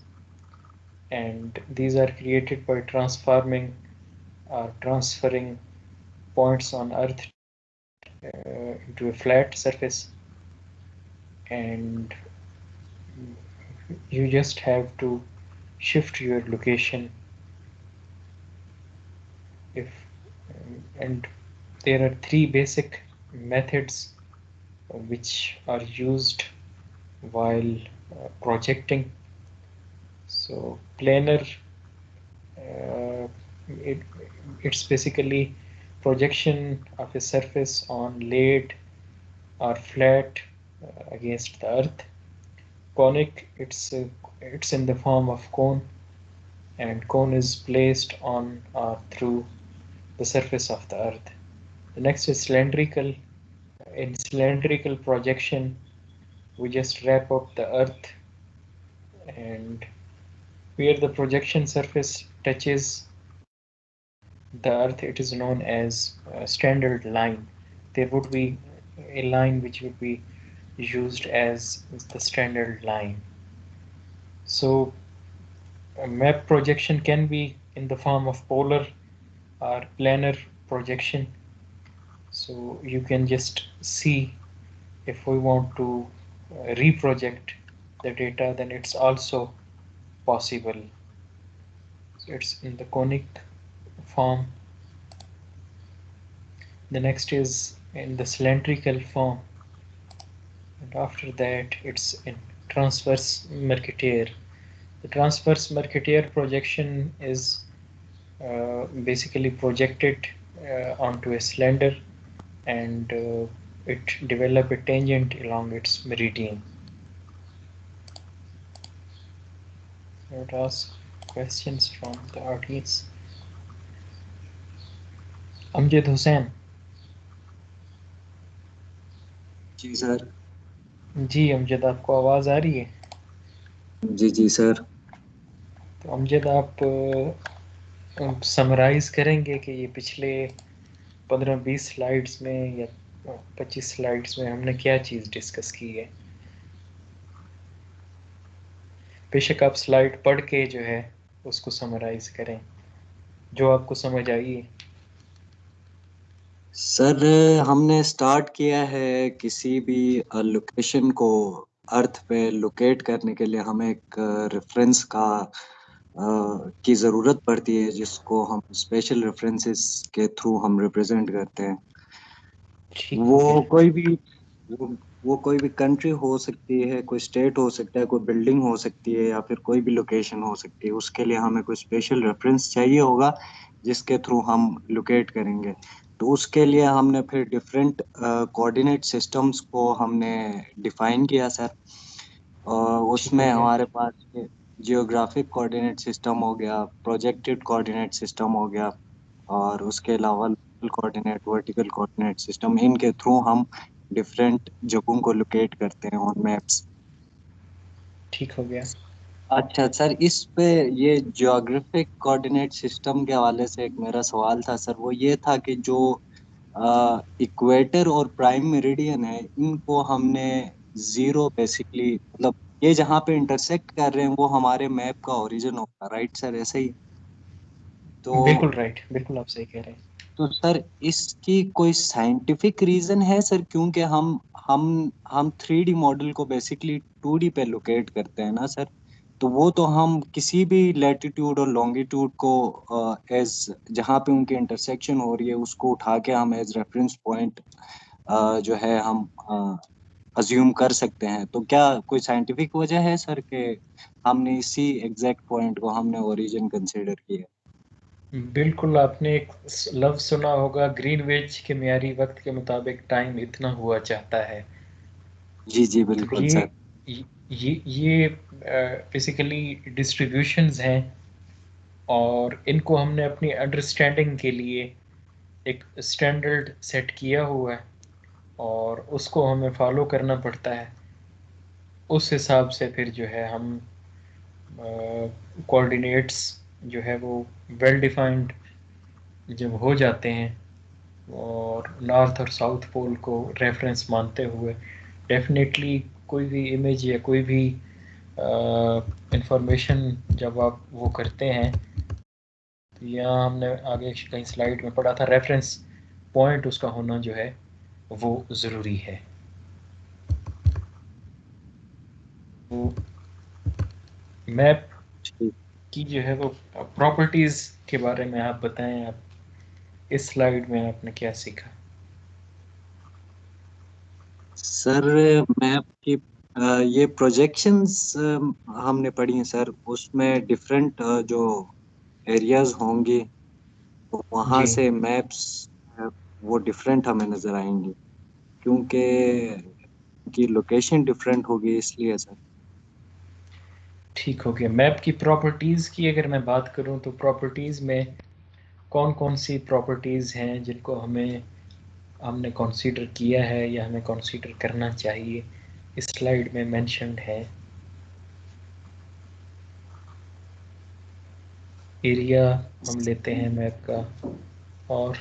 and these are created by transforming or transferring points on Earth into a flat surface, and you just have to shift your location if and there are 3 basic methods which are used while projecting. So planar, uh, it, it's basically projection of a surface on laid or flat against the earth. Conic, it's in the form of cone, and cone is placed on or through the surface of the earth. The next is cylindrical. In cylindrical projection, we just wrap up the earth, and where the projection surface touches the earth, it is known as a standard line. There would be a line which would be used as the standard line. So a map projection can be in the form of polar or planar projection. So you can just see if we want to reproject the data, then it's also possible. So it's in the conic form. The next is in the cylindrical form, and after that it's in transverse Mercator. The transverse Mercator projection is basically projected onto a cylinder, and it develop a tangent along its meridian. I would ask questions from the audience. Amjad Hussain. जी sir. जी अमजद, आपको आवाज़ आ रही है? जी जी sir. तो अमजद, आप समराइज करेंगे कि ये पिछले 15-20 स्लाइड्स में या 25 स्लाइड्स में हमने क्या चीज़ डिस्कस की है? बेशक आप स्लाइड पढ़ के जो है उसको समराइज करें, जो आपको समझ आई है। सर हमने स्टार्ट किया है किसी भी लोकेशन को अर्थ पे लोकेट करने के लिए हमें एक रेफरेंस की ज़रूरत पड़ती है, जिसको हम स्पेशल रेफरेंसेस के थ्रू हम रिप्रेजेंट करते हैं। वो कोई भी कंट्री हो सकती है, कोई स्टेट हो सकता है, कोई बिल्डिंग हो सकती है, या फिर कोई भी लोकेशन हो सकती है। उसके लिए हमें कोई स्पेशल रेफरेंस चाहिए होगा जिसके थ्रू हम लोकेट करेंगे। तो उसके लिए हमने फिर डिफरेंट कोऑर्डिनेट सिस्टम्स को हमने डिफाइन किया सर। उसमें हमारे पास जियोग्राफिक कोऑर्डिनेट सिस्टम हो गया, प्रोजेक्टेड कोऑर्डिनेट सिस्टम हो गया, और उसके अलावा local coordinate, vertical coordinate system, इनके थ्रू हम डिफरेंट जगहों को लोकेट करते हैं ऑन मैप्स। ठीक हो गया। अच्छा सर, इस पे ये ज्योग्राफिक कोऑर्डिनेट सिस्टम के हवाले से एक मेरा सवाल था सर। वो ये था कि जो इक्वेटर और प्राइम मेरिडियन है, इनको हमने जीरो बेसिकली, मतलब ये जहाँ पे इंटरसेक्ट कर रहे हैं वो हमारे मैप का ओरिजिन होगा, राइट सर? ऐसे ही बिल्कुल तो राइट, बिल्कुल आप सही कह रहे हैं। तो सर इसकी कोई साइंटिफिक रीजन है सर? क्योंकि हम 3D मॉडल को बेसिकली 2D पे लोकेट करते हैं ना सर। तो वो तो हम किसी भी लैटिट्यूड और लॉन्गिट्यूड को एज जहाँ पे उनकी इंटरसेक्शन हो रही है उसको उठा के हम एज रेफरेंस पॉइंट जो है हम अज्यूम कर सकते हैं। तो क्या कोई साइंटिफिक वजह है सर कि हमने इसी एग्जैक्ट पॉइंट को हमने ओरिजिन कंसिडर किया? बिल्कुल, आपने एक लफ्ज़ सुना होगा, ग्रीनविच के म्यारी वक्त के मुताबिक टाइम इतना हुआ चाहता है। जी जी तो बिल्कुल सर। ये बेसिकली डिस्ट्रीब्यूशंस हैं, और इनको हमने अपनी अंडरस्टैंडिंग के लिए एक स्टैंडर्ड सेट किया हुआ है, और उसको हमें फॉलो करना पड़ता है। उस हिसाब से फिर जो है हम कोऑर्डिनेट्स जो है वो वेल डिफाइंड जब हो जाते हैं, और नॉर्थ और साउथ पोल को रेफरेंस मानते हुए डेफिनेटली कोई भी इमेज या कोई भी इंफॉर्मेशन जब आप वो करते हैं, तो यहाँ हमने आगे कहीं स्लाइड में पढ़ा था, रेफरेंस पॉइंट उसका होना जो है वो ज़रूरी है। वो मैप ठीक। की जो है वो प्रॉपर्टीज़ के बारे में आप बताएं, आप इस स्लाइड में आपने क्या सीखा? सर मैप की ये प्रोजेक्शंस हमने पढ़ी हैं सर। उसमें डिफरेंट जो एरियाज होंगे वहाँ जी, से मैप्स वो डिफरेंट हमें नजर आएंगे, क्योंकि की लोकेशन डिफरेंट होगी इसलिए सर। ठीक हो गया। मैप की प्रॉपर्टीज़ की अगर मैं बात करूं, तो प्रॉपर्टीज़ में कौन कौन सी प्रॉपर्टीज़ हैं जिनको हमने कंसीडर किया है या हमें कंसीडर करना चाहिए, इस स्लाइड में मेंशन्ड है। एरिया हम लेते हैं मैप का, और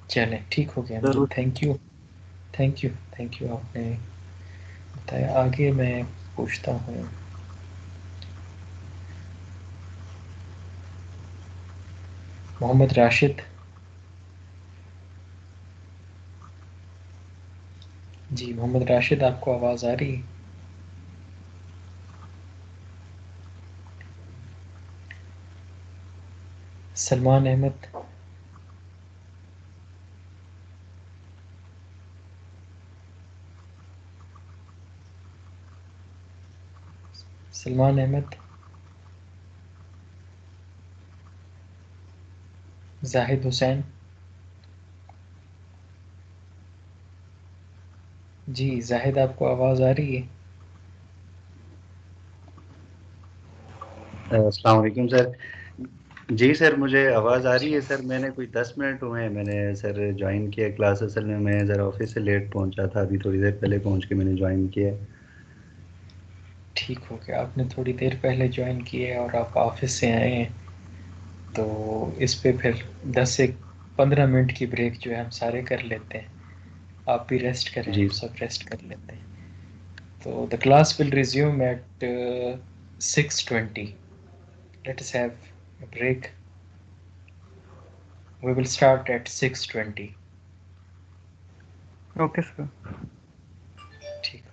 चलें, ठीक हो गया सर मुझे। Thank you, thank you, thank you, आपने बताया। आगे मैं पूछता हूँ, मोहम्मद राशिद। जी मोहम्मद राशिद, आपको आवाज़ आ रही है? सलमान अहमद। सलमान अहमद। जाहिद हुसैन। जी जाहिद, आपको आवाज़ आ रही है? अस्सलाम वालेकुम सर। जी सर, मुझे आवाज़ आ रही है सर। मैंने कोई 10 मिनट हुए हैं मैंने सर ज्वाइन किया क्लास। असल में मैं ज़रा ऑफिस से लेट पहुंचा था, अभी थोड़ी देर पहले पहुंच के मैंने ज्वाइन किया है। ठीक हो गया, आपने थोड़ी देर पहले ज्वाइन किए और आप ऑफिस से आए हैं, तो इस पे फिर 10 से 15 मिनट की ब्रेक जो है हम सारे कर लेते हैं। आप भी रेस्ट करें, जी हम सब रेस्ट कर लेते हैं। तो the class will resume at 6:20। Let us have a break. We will start at 6:20. Okay sir. ठीक है।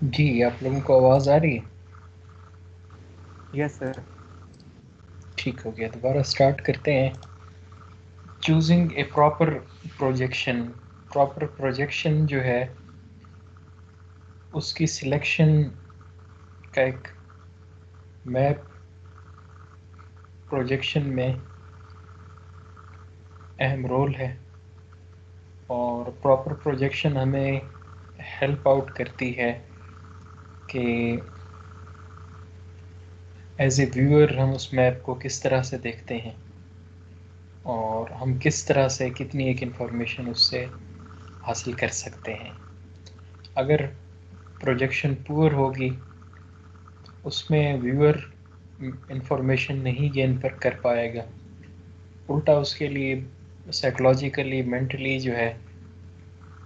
जी, आप लोगों को आवाज़ आ रही है? Yes sir. ठीक हो गया, दोबारा स्टार्ट करते हैं। Choosing a proper projection. Proper projection जो है उसकी सिलेक्शन का एक मैप प्रोजेक्शन में अहम रोल है, और प्रॉपर प्रोजेक्शन हमें हेल्प आउट करती है कि एज ए व्यूअर हम उस मैप को किस तरह से देखते हैं और हम किस तरह से कितनी एक इंफॉर्मेशन उससे हासिल कर सकते हैं। अगर प्रोजेक्शन पुअर होगी, उसमें व्यूअर इंफॉर्मेशन नहीं गेन पर कर पाएगा, उल्टा उसके लिए साइकोलॉजिकली मेंटली जो है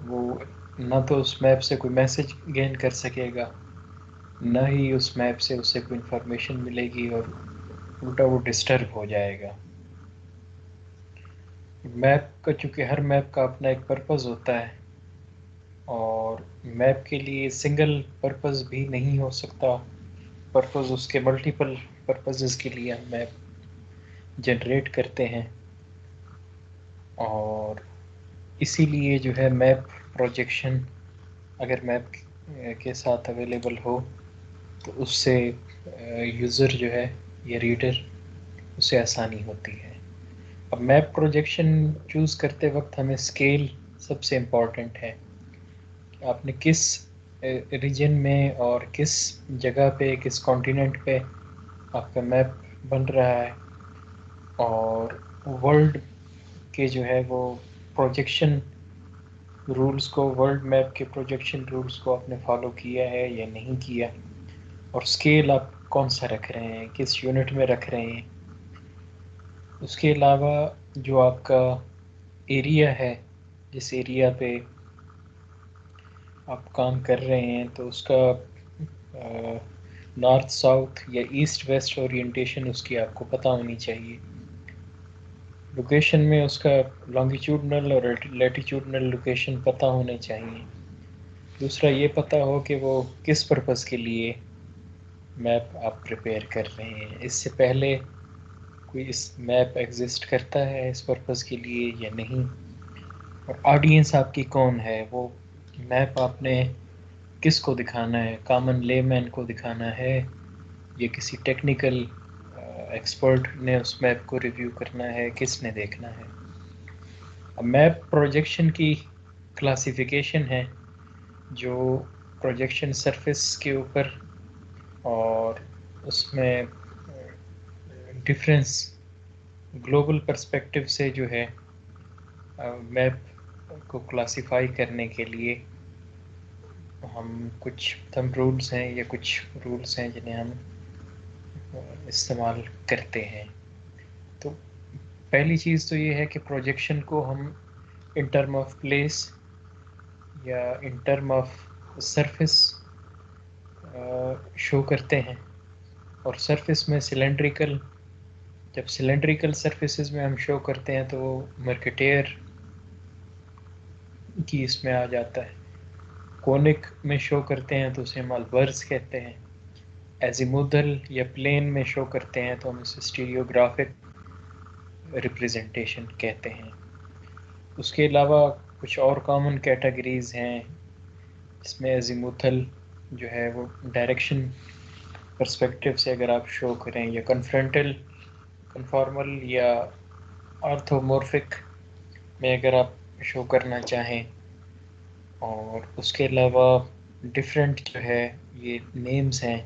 वो ना तो उस मैप से कोई मैसेज गेन कर सकेगा, ना ही उस मैप से उसे कोई इंफॉर्मेशन मिलेगी, और उल्टा वो डिस्टर्ब हो जाएगा। मैप का, चूँकि हर मैप का अपना एक पर्पज़ होता है, और मैप के लिए सिंगल पर्पज़ भी नहीं हो सकता, पर्पज़ उसके मल्टीपल पर्पसेस के लिए हम मैप जनरेट करते हैं। और इसीलिए जो है मैप प्रोजेक्शन अगर मैप के साथ अवेलेबल हो तो उससे यूज़र जो है या रीडर, उसे आसानी होती है। अब मैप प्रोजेक्शन चूज़ करते वक्त हमें स्केल सबसे इम्पॉर्टेंट है कि आपने किस रीजन में और किस जगह पे, किस कॉन्टिनेंट पे आपका मैप बन रहा है, और वर्ल्ड के जो है वो प्रोजेक्शन रूल्स को, वर्ल्ड मैप के प्रोजेक्शन रूल्स को आपने फॉलो किया है या नहीं किया, और स्केल आप कौन सा रख रहे हैं, किस यूनिट में रख रहे हैं। उसके अलावा जो आपका एरिया है, जिस एरिया पे आप काम कर रहे हैं, तो उसका नॉर्थ साउथ या ईस्ट वेस्ट ओरिएंटेशन उसकी आपको पता होनी चाहिए। लोकेशन में उसका लॉन्गिट्यूडनल और लैटिट्यूडनल लोकेशन पता होने चाहिए। दूसरा ये पता हो कि वो किस पर्पज़ के लिए मैप आप प्रिपेयर कर रहे हैं। इससे पहले कोई इस मैप एग्जिस्ट करता है इस पर्पज़ के लिए या नहीं, और ऑडियंस आपकी कौन है, वो मैप आपने किसको दिखाना है, कॉमन लेमैन को दिखाना है या किसी टेक्निकल एक्सपर्ट ने उस मैप को रिव्यू करना है, किसने देखना है। अब मैप प्रोजेक्शन की क्लासिफिकेशन है जो प्रोजेक्शन सरफेस के ऊपर, और उसमें डिफरेंस ग्लोबल पर्सपेक्टिव से जो है मैप को क्लासिफाई करने के लिए हम कुछ थंब रूल्स हैं या कुछ रूल्स हैं जिन्हें हम इस्तेमाल करते हैं। तो पहली चीज़ तो ये है कि प्रोजेक्शन को हम इन टर्म ऑफ प्लेस या in term of surface show करते हैं, और सरफेस में सिलेंड्रिकल, जब सिलेंड्रिकल सरफेसेस में हम शो करते हैं तो वो मर्कटेयर की इसमें आ जाता है। कोनिक में शो करते हैं तो उसे हम अल्बर्स कहते हैं। एजिमुथल या प्लेन में शो करते हैं तो हम इसे स्टीरियोग्राफिक रिप्रेजेंटेशन कहते हैं। उसके अलावा कुछ और कॉमन कैटेगरीज हैं जिसमें एजिमुथल जो है वो डायरेक्शन पर्सपेक्टिव से अगर आप शो करें, या कन्फ्रंटल, कन्फॉर्मल या ऑर्थोमॉर्फिक में अगर आप शो करना चाहें। और उसके अलावा डिफरेंट जो है ये नेम्स हैं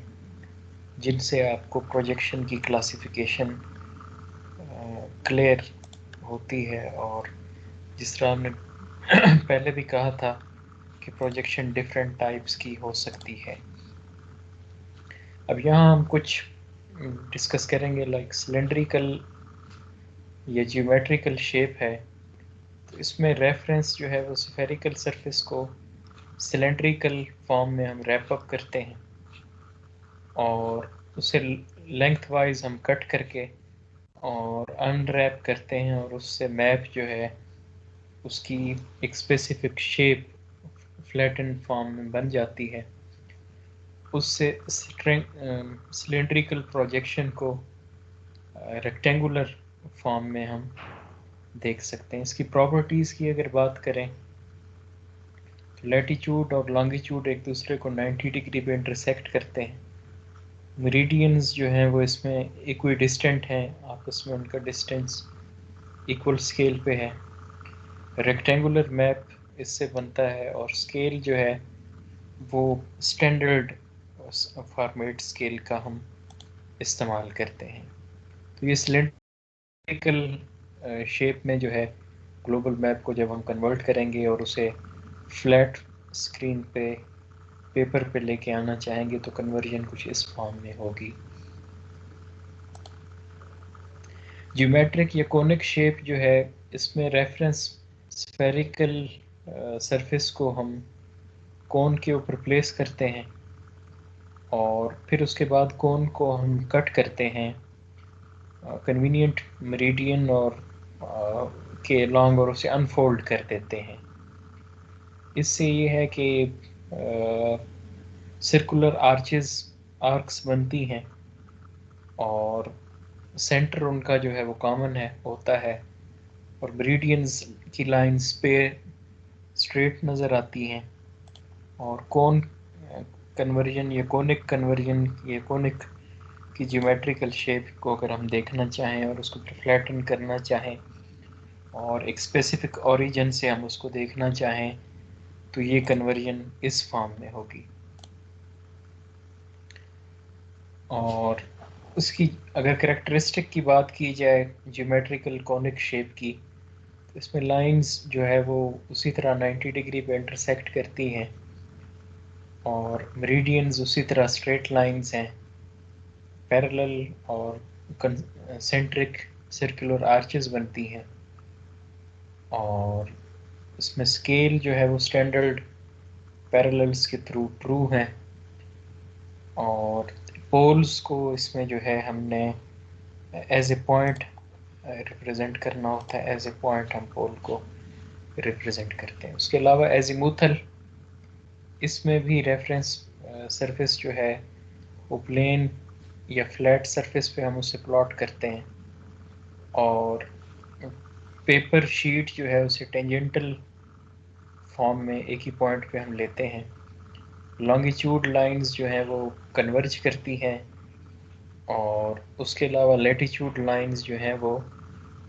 जिनसे आपको प्रोजेक्शन की क्लासिफिकेशन क्लियर होती है। और जिस तरह हमने पहले भी कहा था कि प्रोजेक्शन डिफरेंट टाइप्स की हो सकती है। अब यहाँ हम कुछ डिस्कस करेंगे, लाइक सिलेंड्रिकल या जियोमेट्रिकल शेप है, तो इसमें रेफरेंस जो है वो स्फेरिकल सरफेस को सिलेंड्रिकल फॉर्म में हम रैप अप करते हैं, और उसे लेंथ वाइज हम कट करके और अनरैप करते हैं, और उससे मैप जो है उसकी एक स्पेसिफिक शेप फ्लैटन फॉर्म में बन जाती है। उससे सिलेंड्रिकल प्रोजेक्शन को रेक्टेंगुलर फॉर्म में हम देख सकते हैं। इसकी प्रॉपर्टीज़ की अगर बात करें, लैटीट्यूड और लॉन्गिट्यूड एक दूसरे को 90 डिग्री पे इंटरसेक्ट करते हैं। मेरिडियंस जो हैं वो इसमें इक्विडिस्टेंट हैं, आपस में उनका डिस्टेंस इक्वल स्केल पे है। रेक्टेंगुलर मैप इससे बनता है और स्केल जो है वो स्टैंडर्ड फॉर्मेट स्केल का हम इस्तेमाल करते हैं। तो ये सिलेंड्रिकल शेप में जो है ग्लोबल मैप को जब हम कन्वर्ट करेंगे और उसे फ्लैट स्क्रीन पे पेपर पे लेके आना चाहेंगे तो कन्वर्जन कुछ इस फॉर्म में होगी। ज्योमेट्रिक या कोनिक शेप जो है, इसमें रेफरेंस स्फेरिकल सरफेस को हम कोन के ऊपर प्लेस करते हैं और फिर उसके बाद कोन को हम कट करते हैं कन्वीनियंट मेरिडियन और के लॉन्ग और उसे अनफोल्ड कर देते हैं। इससे ये है कि सर्कुलर आर्क्स बनती हैं और सेंटर उनका जो है वो कॉमन है होता है और मेरिडियंस की लाइंस पे स्ट्रेट नज़र आती हैं। और कोन कन्वर्जन या कोनिक कन्वर्जन या कोनिक की ज्योमेट्रिकल शेप को अगर हम देखना चाहें और उसको फ्लैटन करना चाहें और एक स्पेसिफिक ओरिजिन से हम उसको देखना चाहें तो ये कन्वर्जन इस फॉर्म में होगी। और उसकी अगर कैरेक्टरिस्टिक की बात की जाए ज्योमेट्रिकल कॉनिक शेप की, तो इसमें लाइंस जो है वो उसी तरह 90 डिग्री पे इंटरसेक्ट करती हैं और मेरिडियंस उसी तरह स्ट्रेट लाइंस हैं, पैरेलल और सेंट्रिक सर्कुलर आर्चेस बनती हैं और इसमें स्केल जो है वो स्टैंडर्ड पैरेलल्स के थ्रू ट्रू हैं और पोल्स को इसमें जो है हमने एज ए पॉइंट रिप्रेजेंट करना होता है। एज ए पॉइंट हम पोल को रिप्रेजेंट करते हैं। उसके अलावा एजीमुथल, इसमें भी रेफरेंस सरफेस जो है वो प्लेन या फ्लैट सरफेस पे हम उसे प्लॉट करते हैं और पेपर शीट जो है उसे टेंजेंटल फॉर्म में एक ही पॉइंट पे हम लेते हैं। लॉन्गिट्यूड लाइंस जो हैं वो कन्वर्ज करती हैं और उसके अलावा लैटीट्यूड लाइंस जो हैं वो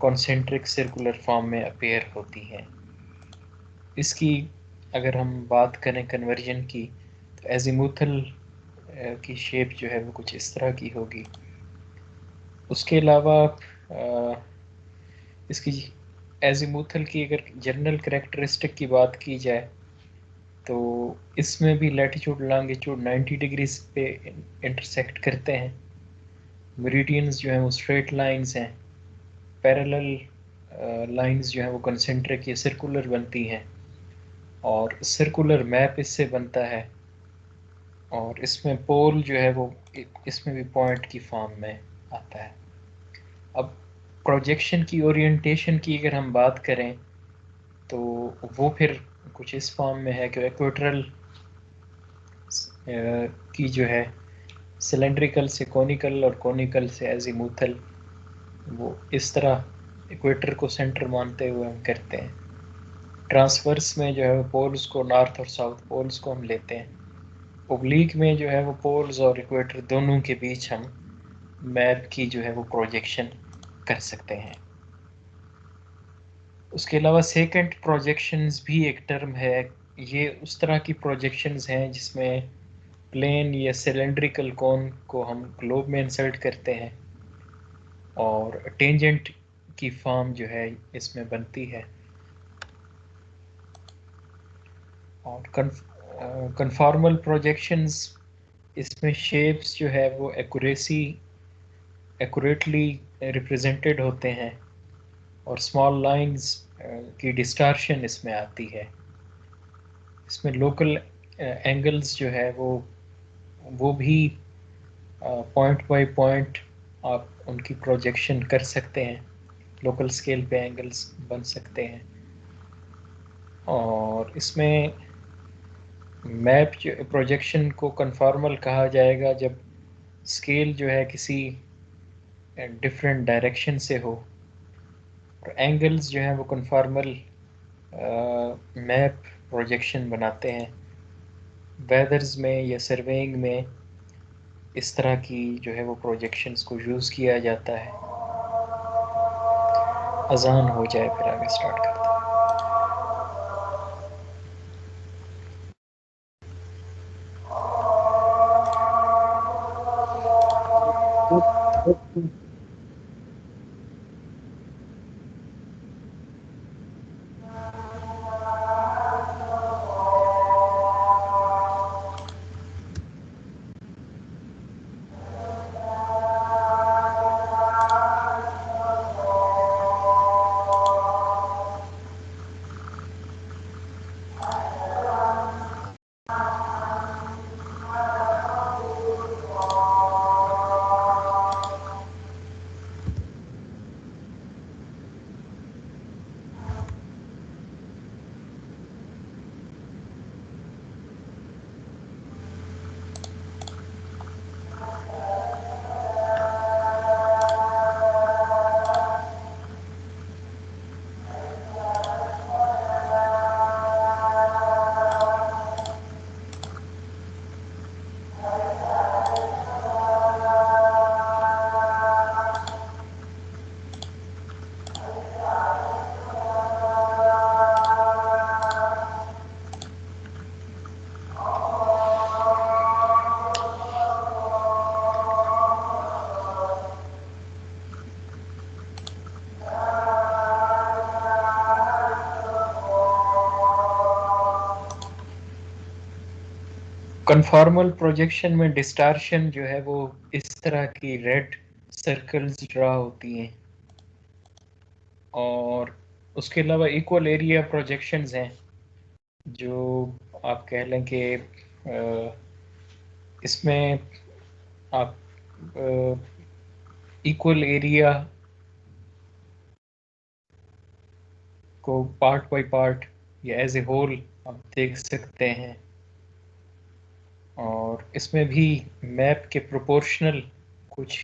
कॉन्सेंट्रिक सर्कुलर फॉर्म में अपीयर होती हैं। इसकी अगर हम बात करें कन्वर्जन की, तो एजीमुथल की शेप जो है वो कुछ इस तरह की होगी। उसके अलावा इसकी एजीमुथल की अगर जनरल कैरेक्टरिस्टिक की बात की जाए तो इसमें भी लैटीट्यूड लॉन्गिट्यूड 90 डिग्री पे इंटरसेक्ट करते हैं। मेरिडियंस जो हैं वो स्ट्रेट लाइंस हैं, पैरेलल लाइंस जो हैं वो कंसेंट्रिक या सर्कुलर बनती हैं और सर्कुलर मैप इससे बनता है और इसमें पोल जो है वो इसमें भी पॉइंट की फॉर्म में आता है। अब प्रोजेक्शन की ओरिएंटेशन की अगर हम बात करें तो वो फिर कुछ इस फॉर्म में है कि इक्वेटरल की जो है सिलेंड्रिकल से कोनिकल और कोनिकल से एजीमुथल, वो इस तरह इक्वेटर को सेंटर मानते हुए हम करते हैं। ट्रांसवर्स में जो है पोल्स को, नॉर्थ और साउथ पोल्स को हम लेते हैं। ओब्लिक में जो है वो पोल्स और इक्वेटर दोनों के बीच हम मैप की जो है वो प्रोजेक्शन कर सकते हैं। उसके अलावा सेकेंड प्रोजेक्शंस भी एक टर्म है। ये उस तरह की प्रोजेक्शंस हैं जिसमें प्लेन या सिलेंड्रिकल कोन को हम ग्लोब में इंसर्ट करते हैं और टेंजेंट की फॉर्म जो है इसमें बनती है। और कन्फॉर्मल प्रोजेक्शंस, इसमें शेप्स जो है वो एक्यूरेटली रिप्रेजेंटेड होते हैं और स्मॉल लाइंस की डिस्टॉर्शन इसमें आती है। इसमें लोकल एंगल्स जो है वो भी पॉइंट बाय पॉइंट आप उनकी प्रोजेक्शन कर सकते हैं। लोकल स्केल पे एंगल्स बन सकते हैं और इसमें मैप प्रोजेक्शन को कन्फॉर्मल कहा जाएगा जब स्केल जो है किसी डिफरेंट डायरेक्शन से हो, और एंगल्स जो हैं वो कन्फॉर्मल मैप प्रोजेक्शन बनाते हैं। वेदर्स में या सर्वेइंग में इस तरह की जो है वो प्रोजेक्शंस को यूज़ किया जाता है। अजान हो जाए फिर आगे स्टार्ट करते हैं। कन्फॉर्मल प्रोजेक्शन में डिस्टार्शन जो है वो इस तरह की रेड सर्कल्स ड्रा होती हैं, और उसके अलावा इक्वल एरिया प्रोजेक्शंस हैं जो आप कह लें कि इसमें आप इक्वल एरिया को पार्ट बाय पार्ट या एज ए होल आप देख सकते हैं, और इसमें भी मैप के प्रोपोर्शनल कुछ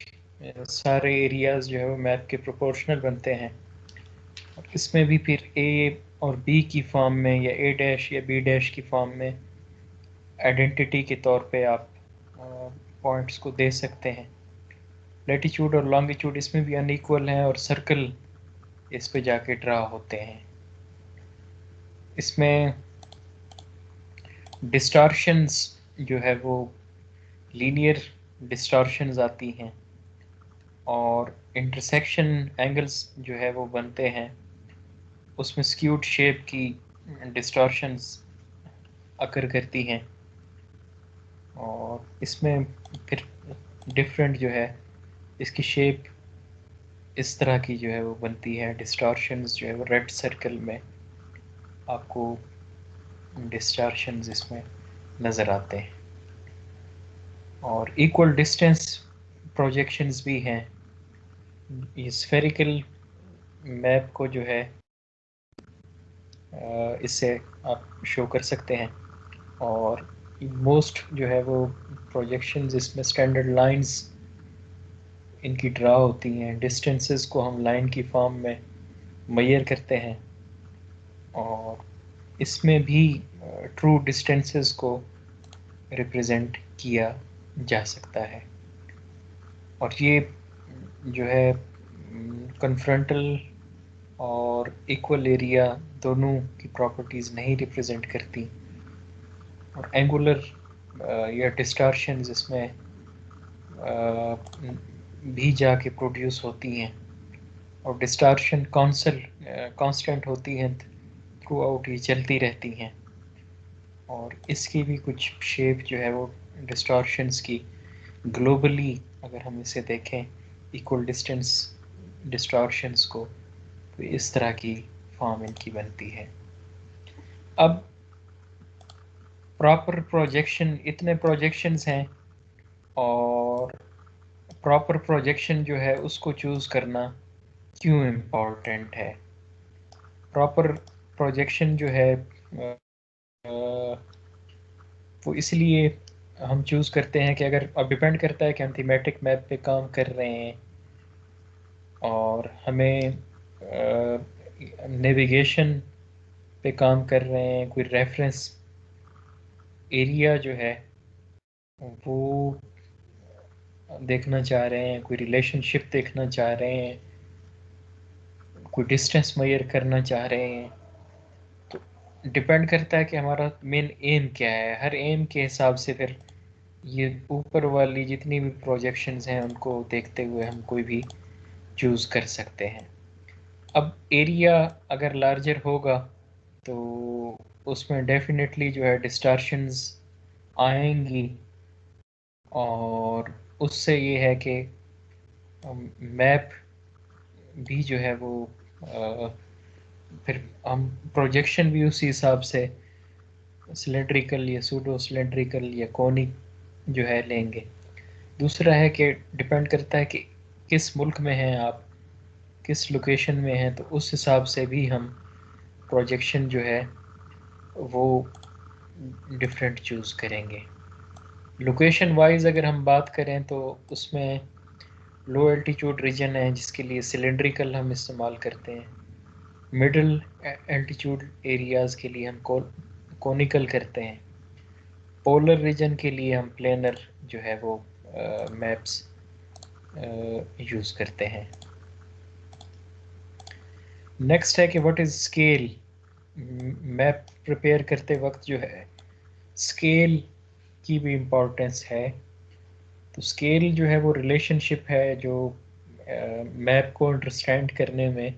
सारे एरियाज जो है वो मैप के प्रोपोर्शनल बनते हैं, और इसमें भी फिर ए और बी की फॉर्म में या ए डैश या बी डैश की फॉर्म में आइडेंटिटी के तौर पे आप पॉइंट्स को दे सकते हैं। लैटिट्यूड और लॉन्गिट्यूड इसमें भी अनइक्वल हैं और सर्कल इस पे जाके ड्रा होते हैं। इसमें डिस्टॉर्शंस जो है वो लीनियर डिस्टॉर्शंस आती हैं, और इंटरसेक्शन एंगल्स जो है वो बनते हैं, उसमें स्क्यूड शेप की डिस्टॉर्शंस अकर करती हैं, और इसमें फिर डिफरेंट जो है इसकी शेप इस तरह की जो है वो बनती है। डिस्टॉर्शंस जो है वो रेड सर्कल में आपको डिस्टॉर्शंस इसमें नज़र आते हैं, और इक्वल डिस्टेंस प्रोजेक्शंस भी हैं। ये स्फेरिकल मैप को जो है इससे आप शो कर सकते हैं, और मोस्ट जो है वो प्रोजेक्शंस इसमें स्टैंडर्ड लाइंस इनकी ड्रा होती हैं। डिस्टेंसेस को हम लाइन की फॉर्म में मेजर करते हैं, और इसमें भी ट्रू डिस्टेंसेस को रिप्रेजेंट किया जा सकता है, और ये जो है कन्फ्रंटल और इक्वल एरिया दोनों की प्रॉपर्टीज़ नहीं रिप्रेजेंट करती, और एंगुलर या डिस्टॉर्शंस इसमें भी जाके प्रोड्यूस होती हैं, और डिस्टॉर्शन कांस्टेंट होती हैं थ्रू आउट, ये चलती रहती हैं, और इसकी भी कुछ शेप जो है वो डिस्टॉर्शंस की ग्लोबली अगर हम इसे देखें इक्वल डिस्टेंस डिस्टॉर्शंस को, तो इस तरह की फॉर्म इनकी बनती है। अब प्रॉपर प्रोजेक्शन, इतने प्रोजेक्शंस हैं, और प्रॉपर प्रोजेक्शन जो है उसको चूज़ करना क्यों इम्पोर्टेंट है। प्रॉपर प्रोजेक्शन जो है वो इसलिए हम चूज़ करते हैं कि अगर अब डिपेंड करता है कि हम थीमेटिक मैप पे काम कर रहे हैं और हमें नेविगेशन पे काम कर रहे हैं, कोई रेफरेंस एरिया जो है वो देखना चाह रहे हैं, कोई रिलेशनशिप देखना चाह रहे हैं, कोई डिस्टेंस मेजर करना चाह रहे हैं, तो डिपेंड करता है कि हमारा मेन एम क्या है। हर एम के हिसाब से फिर ये ऊपर वाली जितनी भी प्रोजेक्शंस हैं उनको देखते हुए हम कोई भी चूज़ कर सकते हैं। अब एरिया अगर लार्जर होगा तो उसमें डेफिनेटली जो है डिस्टॉर्शंस आएंगी और उससे ये है कि मैप भी जो है वो फिर हम प्रोजेक्शन भी उसी हिसाब से सिलेंड्रिकल या सूडो सिलेंड्रिकल या कोनिक जो है लेंगे। दूसरा है कि डिपेंड करता है कि किस मुल्क में हैं आप, किस लोकेशन में हैं, तो उस हिसाब से भी हम प्रोजेक्शन जो है वो डिफरेंट चूज़ करेंगे। लोकेशन वाइज अगर हम बात करें तो उसमें लो एल्टीट्यूड रीजन है जिसके लिए सिलेंड्रिकल हम इस्तेमाल करते हैं, मिडिल एल्टीट्यूड एरियाज़ के लिए हम कोनिकल करते हैं, पोलर रीजन के लिए हम प्लेनर जो है वो मैप्स यूज़ करते हैं। नेक्स्ट है कि what is scale. Map prepare करते वक्त जो है स्केल की भी इम्पोर्टेंस है। तो स्केल जो है वो रिलेशनशिप है जो मैप को अंडरस्टैंड करने में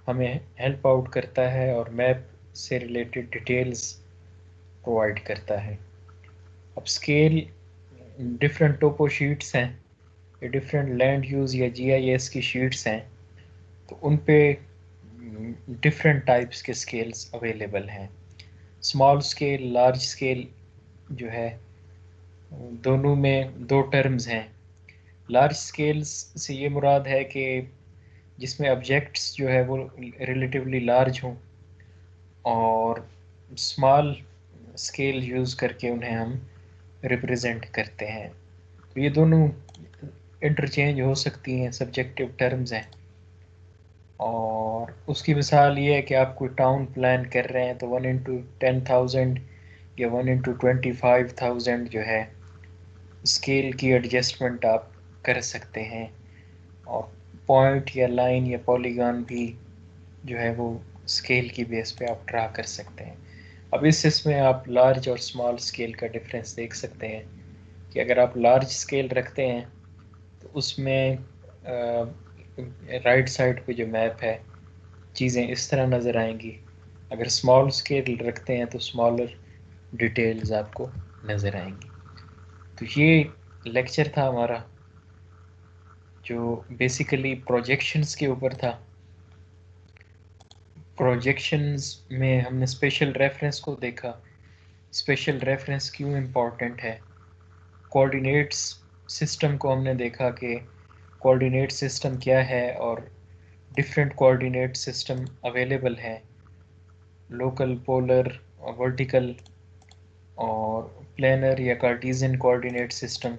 हमें हेल्प आउट करता है और मैप से रिलेटेड डिटेल्स प्रोवाइड करता है। अब स्केल डिफरेंट टोपो शीट्स हैं, ये डिफरेंट लैंड यूज़ या जीआईएस की शीट्स हैं, तो उन पे डिफरेंट टाइप्स के स्केल्स अवेलेबल हैं। स्मॉल स्केल, लार्ज स्केल जो है दोनों में दो टर्म्स हैं। लार्ज स्केल्स से ये मुराद है कि जिसमें ऑब्जेक्ट्स जो है वो रिलेटिवली लार्ज हों और स्मॉल स्केल यूज़ करके उन्हें हम रिप्रेजेंट करते हैं। तो ये दोनों इंटरचेंज हो सकती हैं, सब्जेक्टिव टर्म्स हैं। और उसकी मिसाल ये है कि आप कोई टाउन प्लान कर रहे हैं तो 1/10,000 या 1/25,000 जो है स्केल की एडजस्टमेंट आप कर सकते हैं और पॉइंट या लाइन या पॉलीगॉन भी जो है वो स्केल की बेस पे आप ड्रा कर सकते हैं। अब इसमें आप लार्ज और स्मॉल स्केल का डिफरेंस देख सकते हैं कि अगर आप लार्ज स्केल रखते हैं तो उसमें राइट साइड पे जो मैप है चीज़ें इस तरह नज़र आएंगी। अगर स्मॉल स्केल रखते हैं तो स्मॉलर डिटेल्स आपको नज़र आएंगी। तो ये लेक्चर था हमारा जो बेसिकली प्रोजेक्शंस के ऊपर था। प्रोजेक्शंस में हमने स्पेशल रेफरेंस को देखा, स्पेशल रेफरेंस क्यों इम्पोर्टेंट है। कोऑर्डिनेट्स सिस्टम को हमने देखा कि कोऑर्डिनेट सिस्टम क्या है और डिफरेंट कोऑर्डिनेट सिस्टम अवेलेबल हैं, लोकल, पोलर, वर्टिकल और प्लेनर या कार्टेशियन कोऑर्डिनेट सिस्टम।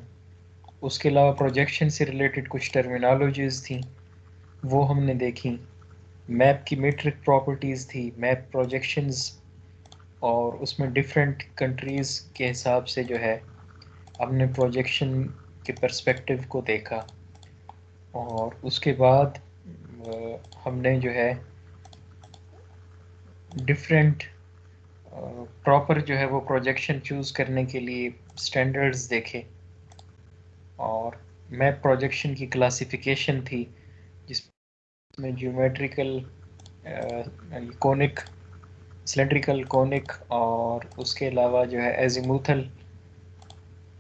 उसके अलावा प्रोजेक्शन से रिलेटेड कुछ टर्मिनोलॉजीज़ थी वो हमने देखी। मैप की मीट्रिक प्रॉपर्टीज़ थी, मैप प्रोजेक्शंस, और उसमें डिफरेंट कंट्रीज़ के हिसाब से जो है हमने प्रोजेक्शन के पर्सपेक्टिव को देखा। और उसके बाद हमने जो है डिफरेंट प्रॉपर जो है वो प्रोजेक्शन चूज़ करने के लिए स्टैंडर्ड्स देखे और मैप प्रोजेक्शन की क्लासिफिकेशन थी जिसमें ज्योमेट्रिकल, कोनिक, सिलेंड्रिकल, कोनिक और उसके अलावा जो है एजिमुथल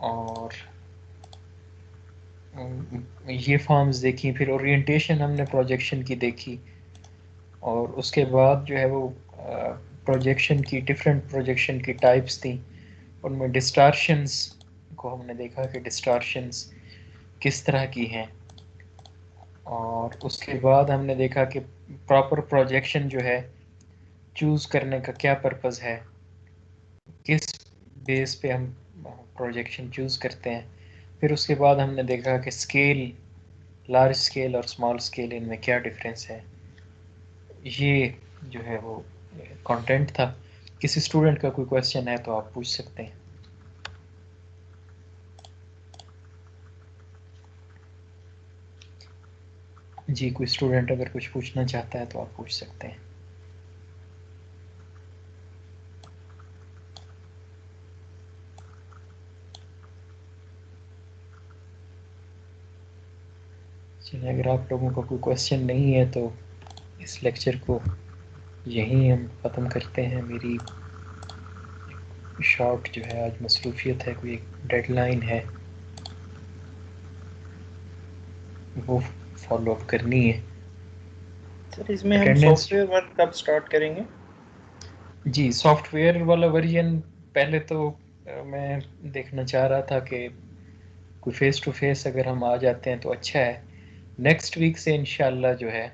और ये फॉर्म्स देखी। फिर ओरिएंटेशन हमने प्रोजेक्शन की देखी और उसके बाद जो है वो प्रोजेक्शन की डिफरेंट प्रोजेक्शन की टाइप्स थी, उनमें डिस्टॉर्शंस को हमने देखा कि डिस्टॉर्शंस किस तरह की हैं। और उसके बाद हमने देखा कि प्रॉपर प्रोजेक्शन जो है चूज़ करने का क्या पर्पस है, किस बेस पे हम प्रोजेक्शन चूज़ करते हैं। फिर उसके बाद हमने देखा कि स्केल, लार्ज स्केल और स्मॉल स्केल, इनमें क्या डिफरेंस है। ये जो है वो कंटेंट था। किसी स्टूडेंट का कोई क्वेश्चन है तो आप पूछ सकते हैं। जी, कोई स्टूडेंट अगर कुछ पूछना चाहता है तो आप पूछ सकते हैं। चलिए, अगर आप लोगों का कोई क्वेश्चन नहीं है तो इस लेक्चर को यहीं हम ख़त्म करते हैं। मेरी शॉर्ट जो है आज मसरूफियत है, कोई एक डेडलाइन है वो फॉलो अप करनी है। सर इसमें हम अटेंडेंस, सॉफ्टवेयर वर्क कब स्टार्ट करेंगे? जी सॉफ्टवेयर वाला वर्जन पहले तो मैं देखना चाह रहा था कि कोई फेस टू फेस अगर हम आ जाते हैं तो अच्छा है। नेक्स्ट वीक से इंशाल्लाह जो है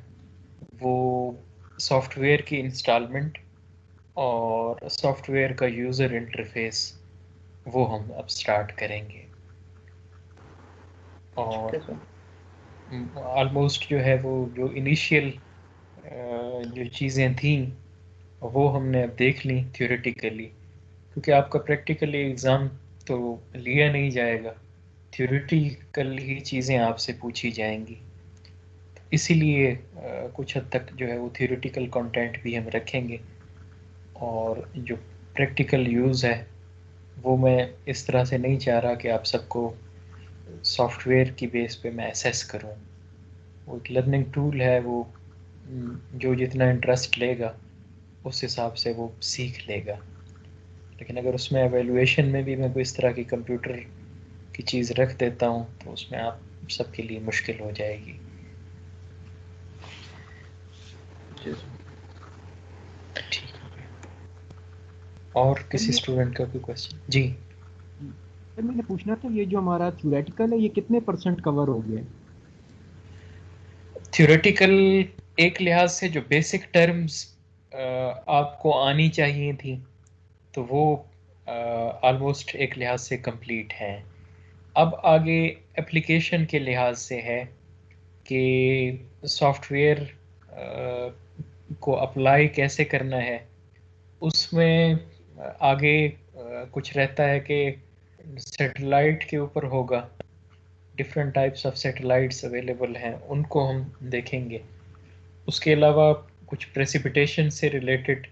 वो सॉफ्टवेयर की इंस्टॉलमेंट और सॉफ्टवेयर का यूज़र इंटरफेस वो हम अब स्टार्ट करेंगे। ठीक है और सर। ऑलमोस्ट जो है वो जो इनिशियल जो चीज़ें थी वो हमने अब देख ली थ्योरेटिकली, क्योंकि आपका प्रैक्टिकली एग्ज़ाम तो लिया नहीं जाएगा, थ्योरेटिकल ही चीज़ें आपसे पूछी जाएंगी। इसीलिए कुछ हद तक जो है वो थ्योरेटिकल कंटेंट भी हम रखेंगे और जो प्रैक्टिकल यूज़ है वो मैं इस तरह से नहीं चाह रहा कि आप सबको सॉफ्टवेयर की बेस पे मैं असेस करूं। वो एक लर्निंग टूल है, वो जो जितना इंटरेस्ट लेगा उस हिसाब से वो सीख लेगा। लेकिन अगर उसमें एवेलुएशन में भी मैं कोई इस तरह की कंप्यूटर की चीज़ रख देता हूँ तो उसमें आप सबके लिए मुश्किल हो जाएगी। जी सर। ठीक हो गया। और किसी स्टूडेंट का कोई क्वेश्चन? जी सर मैंने पूछना था, ये जो हमारा थ्योरेटिकल है ये कितने % कवर हो गया? थ्योरेटिकल एक लिहाज से जो बेसिक टर्म्स आपको आनी चाहिए थी तो वो ऑलमोस्ट एक लिहाज से कंप्लीट है। अब आगे एप्लीकेशन के लिहाज से है कि सॉफ्टवेयर को अप्लाई कैसे करना है। उसमें आगे कुछ रहता है कि सैटेलाइट के ऊपर होगा, different types of satellites available हैं, उनको हम देखेंगे। उसके अलावा कुछ प्रेसिपिटेशन से रिलेटेड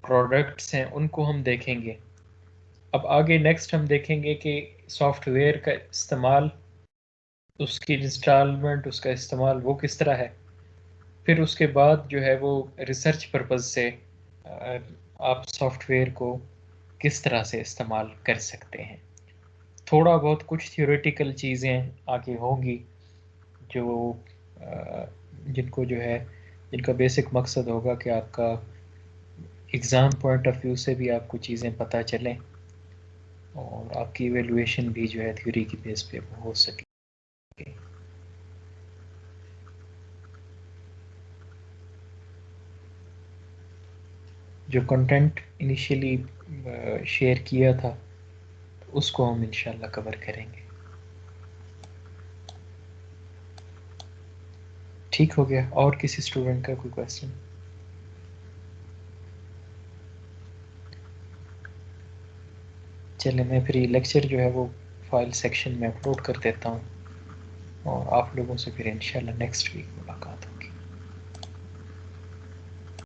प्रोडक्ट्स हैं उनको हम देखेंगे। अब आगे नेक्स्ट हम देखेंगे कि सॉफ्टवेयर का इस्तेमाल, उसकी इंस्टॉलमेंट, उसका इस्तेमाल वो किस तरह है। फिर उसके बाद जो है वो रिसर्च पर्पज़ से आप सॉफ्टवेयर को किस तरह से इस्तेमाल कर सकते हैं। थोड़ा बहुत कुछ थियोरेटिकल चीज़ें आगे होंगी जो जिनको जो है जिनका बेसिक मकसद होगा कि आपका एग्ज़ाम पॉइंट ऑफ व्यू से भी आपको चीज़ें पता चलें और आपकी इवेलुएशन भी जो है थ्योरी की बेस पे वो हो सके। जो कंटेंट इनिशियली शेयर किया था उसको हम इंशाल्लाह कवर करेंगे। ठीक हो गया। और किसी स्टूडेंट का कोई क्वेश्चन? चले, मैं फिर ये लेक्चर जो है वो फाइल सेक्शन में अपलोड कर देता हूँ और आप लोगों से फिर इंशाल्लाह नेक्स्ट वीक मुलाकात